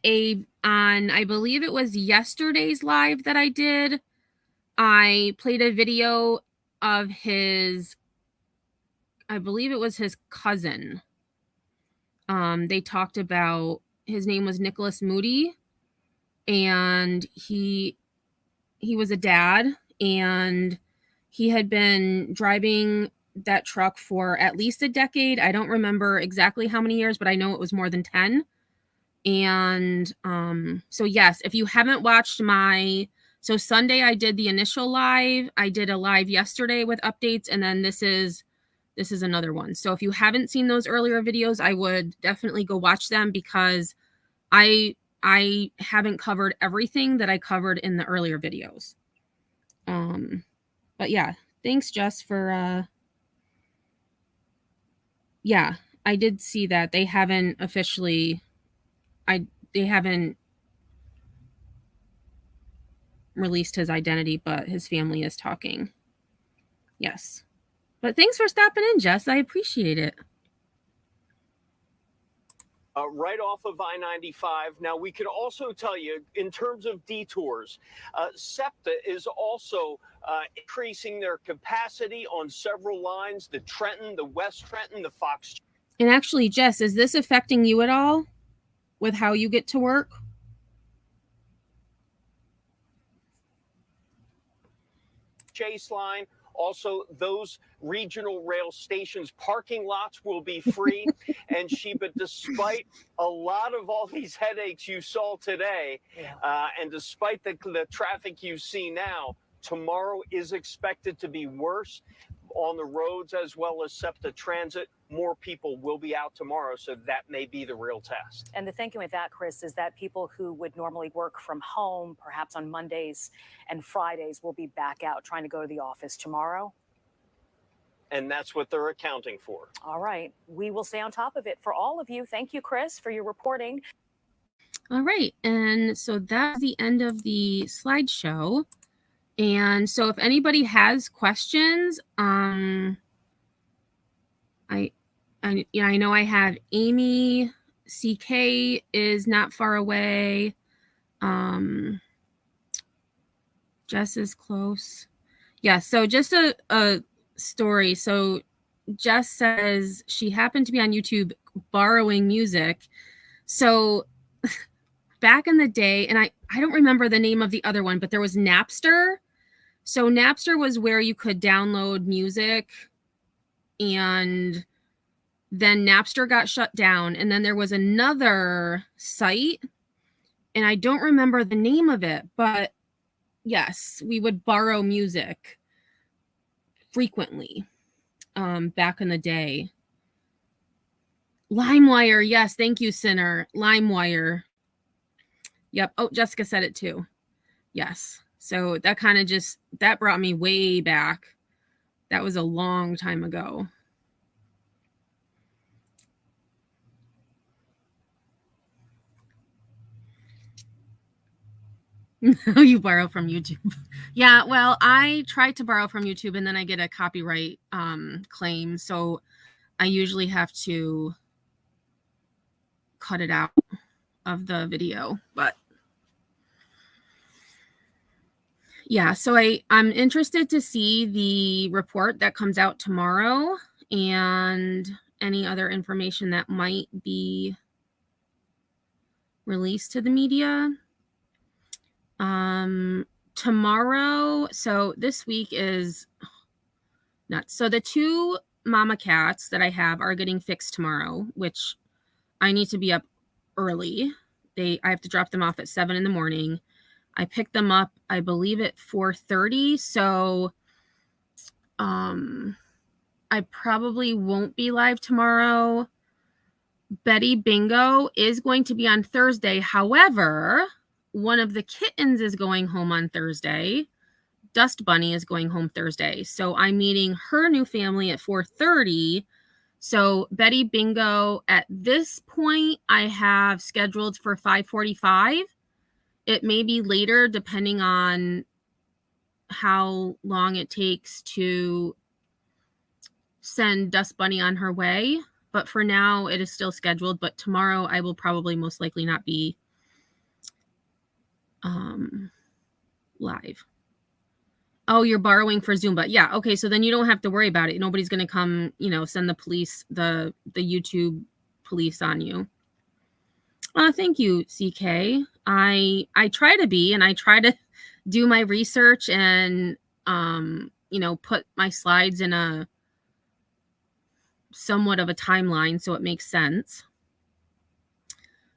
I believe it was yesterday's live that I did. I played a video of I believe it was his cousin. They talked about, his name was Nicholas Moody, and he was a dad, and he had been driving that truck for at least a decade. I don't remember exactly how many years, but I know it was more than 10. And so yes, if you haven't watched so Sunday I did the initial live. I did a live yesterday with updates, and then this is another one. So if you haven't seen those earlier videos, I would definitely go watch them, because I haven't covered everything that I covered in the earlier videos. But yeah, thanks, Jess, for yeah, I did see that they haven't officially they haven't released his identity, but his family is talking. Yes. But thanks for stopping in, Jess. I appreciate it. Right off of I-95. Now, we can also tell you, in terms of detours, SEPTA is also increasing their capacity on several lines, the Trenton, the West Trenton, the Fox. And actually, Jess, is this affecting you at all with how you get to work? Chase line. Also, those regional rail stations parking lots will be free. And but despite a lot of all these headaches you saw today, and despite the traffic you see now, tomorrow is expected to be worse on the roads as well as SEPTA Transit. More people will be out tomorrow, so that may be the real test. And the thinking with that, Chris, is that people who would normally work from home, perhaps on Mondays and Fridays, will be back out trying to go to the office tomorrow. And that's what they're accounting for. All right. We will stay on top of it for all of you. Thank you, Chris, for your reporting. All right. And so that's the end of the slideshow. And so if anybody has questions, I know I have Amy CK is not far away. Jess is close. Yeah, so just a story. So Jess says she happened to be on YouTube borrowing music. So back in the day, and I don't remember the name of the other one, but there was Napster. So Napster was where you could download music, and then Napster got shut down, and then there was another site, and I don't remember the name of it, but yes, we would borrow music frequently back in the day. LimeWire, yes, thank you, Sinner. LimeWire. Yep. Oh, Jessica said it too. Yes. So that kind of that brought me way back. That was a long time ago. No, you borrow from YouTube. Yeah, well, I try to borrow from YouTube and then I get a copyright claim. So I usually have to cut it out of the video. But yeah, so I'm interested to see the report that comes out tomorrow and any other information that might be released to the media. Tomorrow, so this week is nuts. So the 2 mama cats that I have are getting fixed tomorrow, which I need to be up early. I have to drop them off at 7 in the morning. I picked them up, I believe, at 4:30. So I probably won't be live tomorrow. Betty Bingo is going to be on Thursday. However, one of the kittens is going home on Thursday. Dust Bunny is going home Thursday. So I'm meeting her new family at 4:30. So Betty Bingo at this point I have scheduled for 5:45. It may be later depending on how long it takes to send Dust Bunny on her way. But for now, it is still scheduled. But tomorrow, I will probably most likely not be live. Oh, you're borrowing for Zumba. Yeah, okay, so then you don't have to worry about it. Nobody's going to come, send the police, the YouTube police on you. Thank you, CK. I try to be, and I try to do my research and, put my slides in a somewhat of a timeline so it makes sense.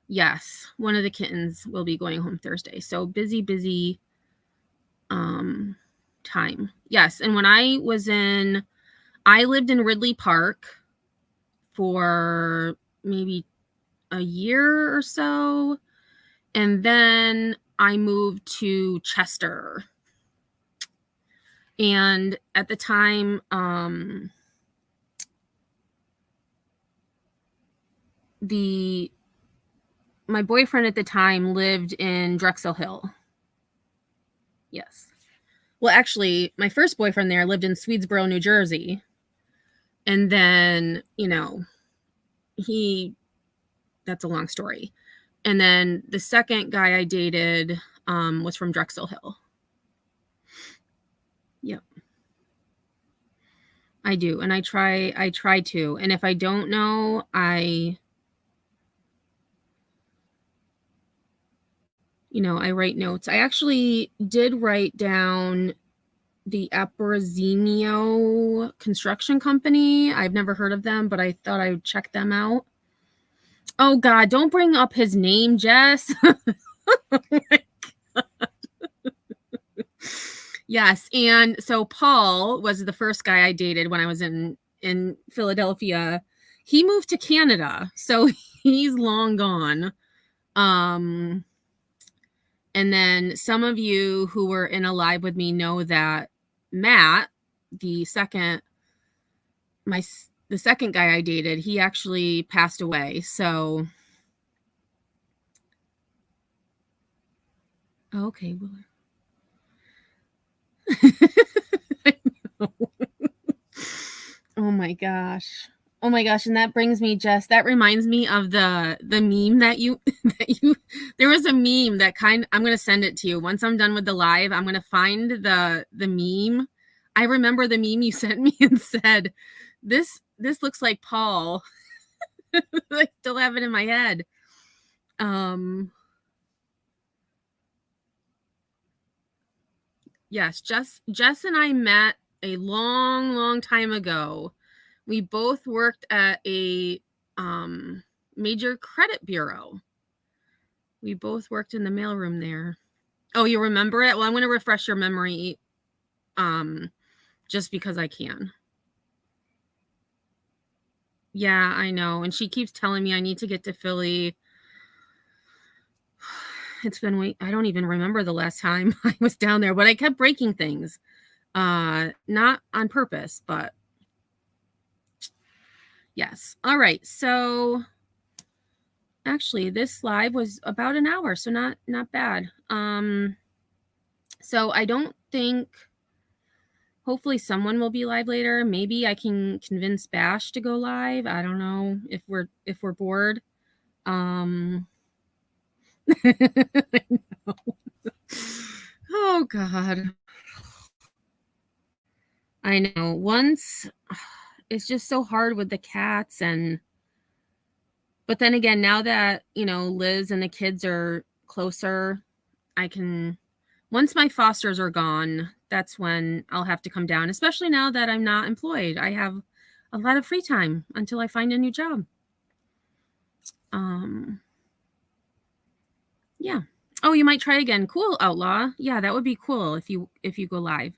Yes, one of the kittens will be going home Thursday. So busy time. Yes, and when I lived in Ridley Park for maybe a year or so, and then I moved to Chester. And at the time, my boyfriend at the time lived in Drexel Hill. Yes. Well, actually, my first boyfriend there lived in Swedesboro, New Jersey. And then, that's a long story. And then the second guy I dated was from Drexel Hill. Yep. I do. And I try to. And if I don't know, I write notes. I actually did write down the Apparazzinio Construction Company. I've never heard of them, but I thought I would check them out. Oh, God, don't bring up his name, Jess. Oh, my God. Yes, and so Paul was the first guy I dated when I was in Philadelphia. He moved to Canada, so he's long gone. And then some of you who were in a live with me know that Matt, the second guy I dated, he actually passed away. So, okay. I know. Oh my gosh. Oh my gosh. And that brings me, Jess, that reminds me of the meme that you there was a meme that I'm going to send it to you. Once I'm done with the live, I'm going to find the meme. I remember the meme you sent me and said, this looks like Paul. I still have it in my head. Yes, Jess and I met a long time ago. We both worked at a major credit bureau. We both worked in the mailroom there. Oh, you remember it? Well, I'm going to refresh your memory just because I can. Yeah, I know. And she keeps telling me I need to get to Philly. It's been I don't even remember the last time I was down there, but I kept breaking things. Not on purpose, but yes. All right. So actually this live was about an hour, so not bad. So I don't think, hopefully someone will be live later. Maybe I can convince Bash to go live. I don't know if we're bored. I know. Oh God. I know. Once it's just so hard with the cats, but then again, now that, Liz and the kids are closer, once my fosters are gone, that's when I'll have to come down, especially now that I'm not employed. I have a lot of free time until I find a new job. Yeah. Oh, you might try again. Cool, Outlaw. Yeah, that would be cool if you go live.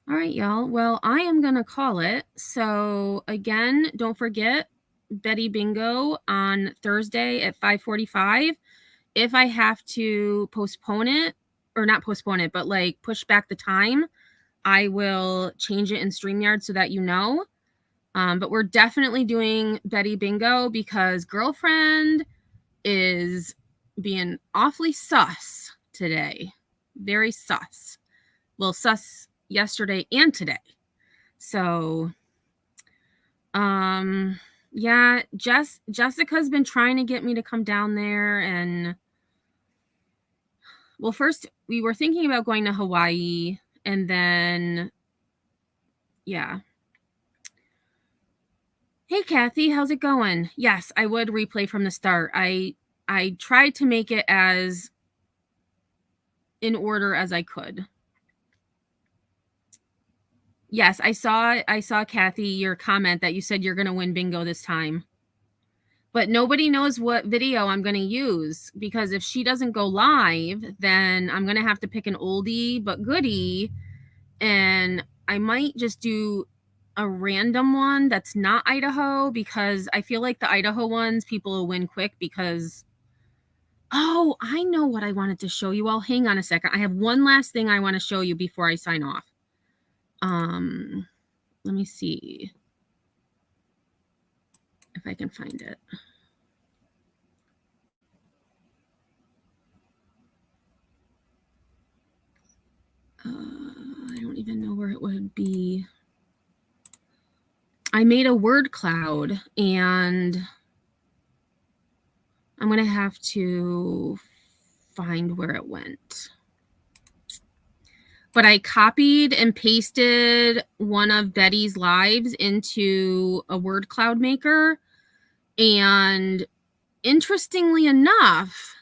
All right, y'all. Well, I am going to call it. So again, don't forget Betty Bingo on Thursday at 5:45. If I have to postpone it, or not postpone it, but like push back the time, I will change it in StreamYard so that you know. But we're definitely doing Betty Bingo because girlfriend is being awfully sus today. Very sus. Well, sus yesterday and today. So, yeah, Jessica's been trying to get me to come down there, and well, first we were thinking about going to Hawaii, and then, yeah. Hey, Kathy, how's it going? Yes, I would replay from the start. I tried to make it as in order as I could. Yes, I saw Kathy, your comment that you said you're going to win bingo this time. But nobody knows what video I'm going to use, because if she doesn't go live, then I'm going to have to pick an oldie but goodie, and I might just do a random one that's not Idaho, because I feel like the Idaho ones people will win quick because, oh, I know what I wanted to show you all. Hang on a second. I have one last thing I want to show you before I sign off. Let me see if I can find it. I don't even know where it would be. I made a word cloud, and I'm going to have to find where it went. But I copied and pasted one of Betty's lives into a word cloud maker. And interestingly enough,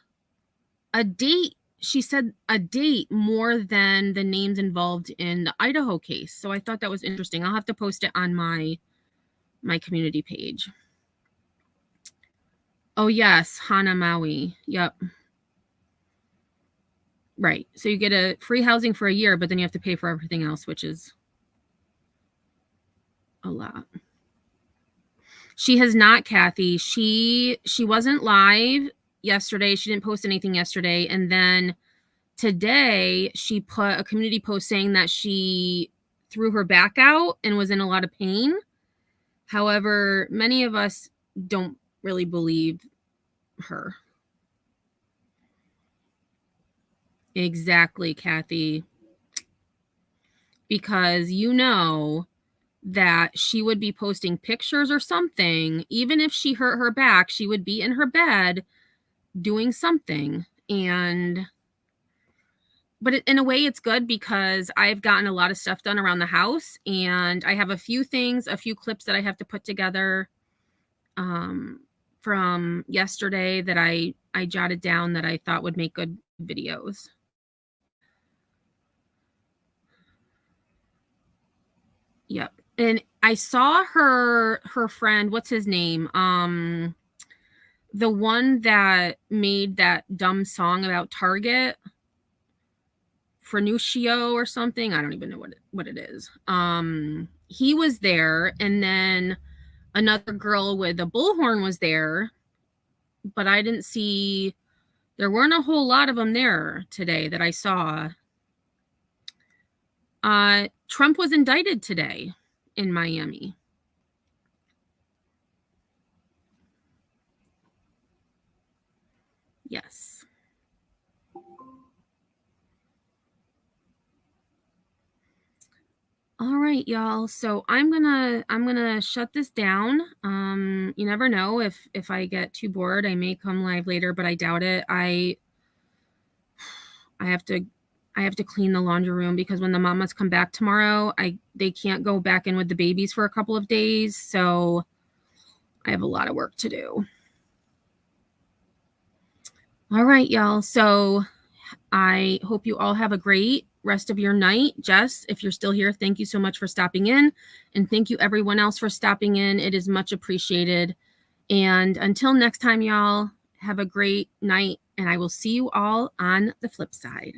she said a date more than the names involved in the Idaho case. So I thought that was interesting. I'll have to post it on my community page. Oh, yes, Hana Maui. Yep. Right. So you get a free housing for a year, but then you have to pay for everything else, which is a lot. She has not, Kathy. She wasn't live yesterday. She didn't post anything yesterday. And then today she put a community post saying that she threw her back out and was in a lot of pain. However, many of us don't really believe her. Exactly, Kathy. Because that she would be posting pictures or something. Even if she hurt her back, she would be in her bed doing something. But in a way, it's good because I've gotten a lot of stuff done around the house, and I have a few clips that I have to put together from yesterday that I jotted down that I thought would make good videos. Yep. And I saw her friend, what's his name? The one that made that dumb song about Target, Fernuccio or something. I don't even know what it is. He was there, and then another girl with a bullhorn was there, but I didn't see, there weren't a whole lot of them there today that I saw. Trump was indicted today. in Miami. Yes. All right, y'all. So I'm gonna shut this down. You never know, if I get too bored, I may come live later, but I doubt it. I have to clean the laundry room because when the mamas come back tomorrow, they can't go back in with the babies for a couple of days. So I have a lot of work to do. All right, y'all. So I hope you all have a great rest of your night. Jess, if you're still here, thank you so much for stopping in. And thank you everyone else for stopping in. It is much appreciated. And until next time, y'all, have a great night. And I will see you all on the flip side.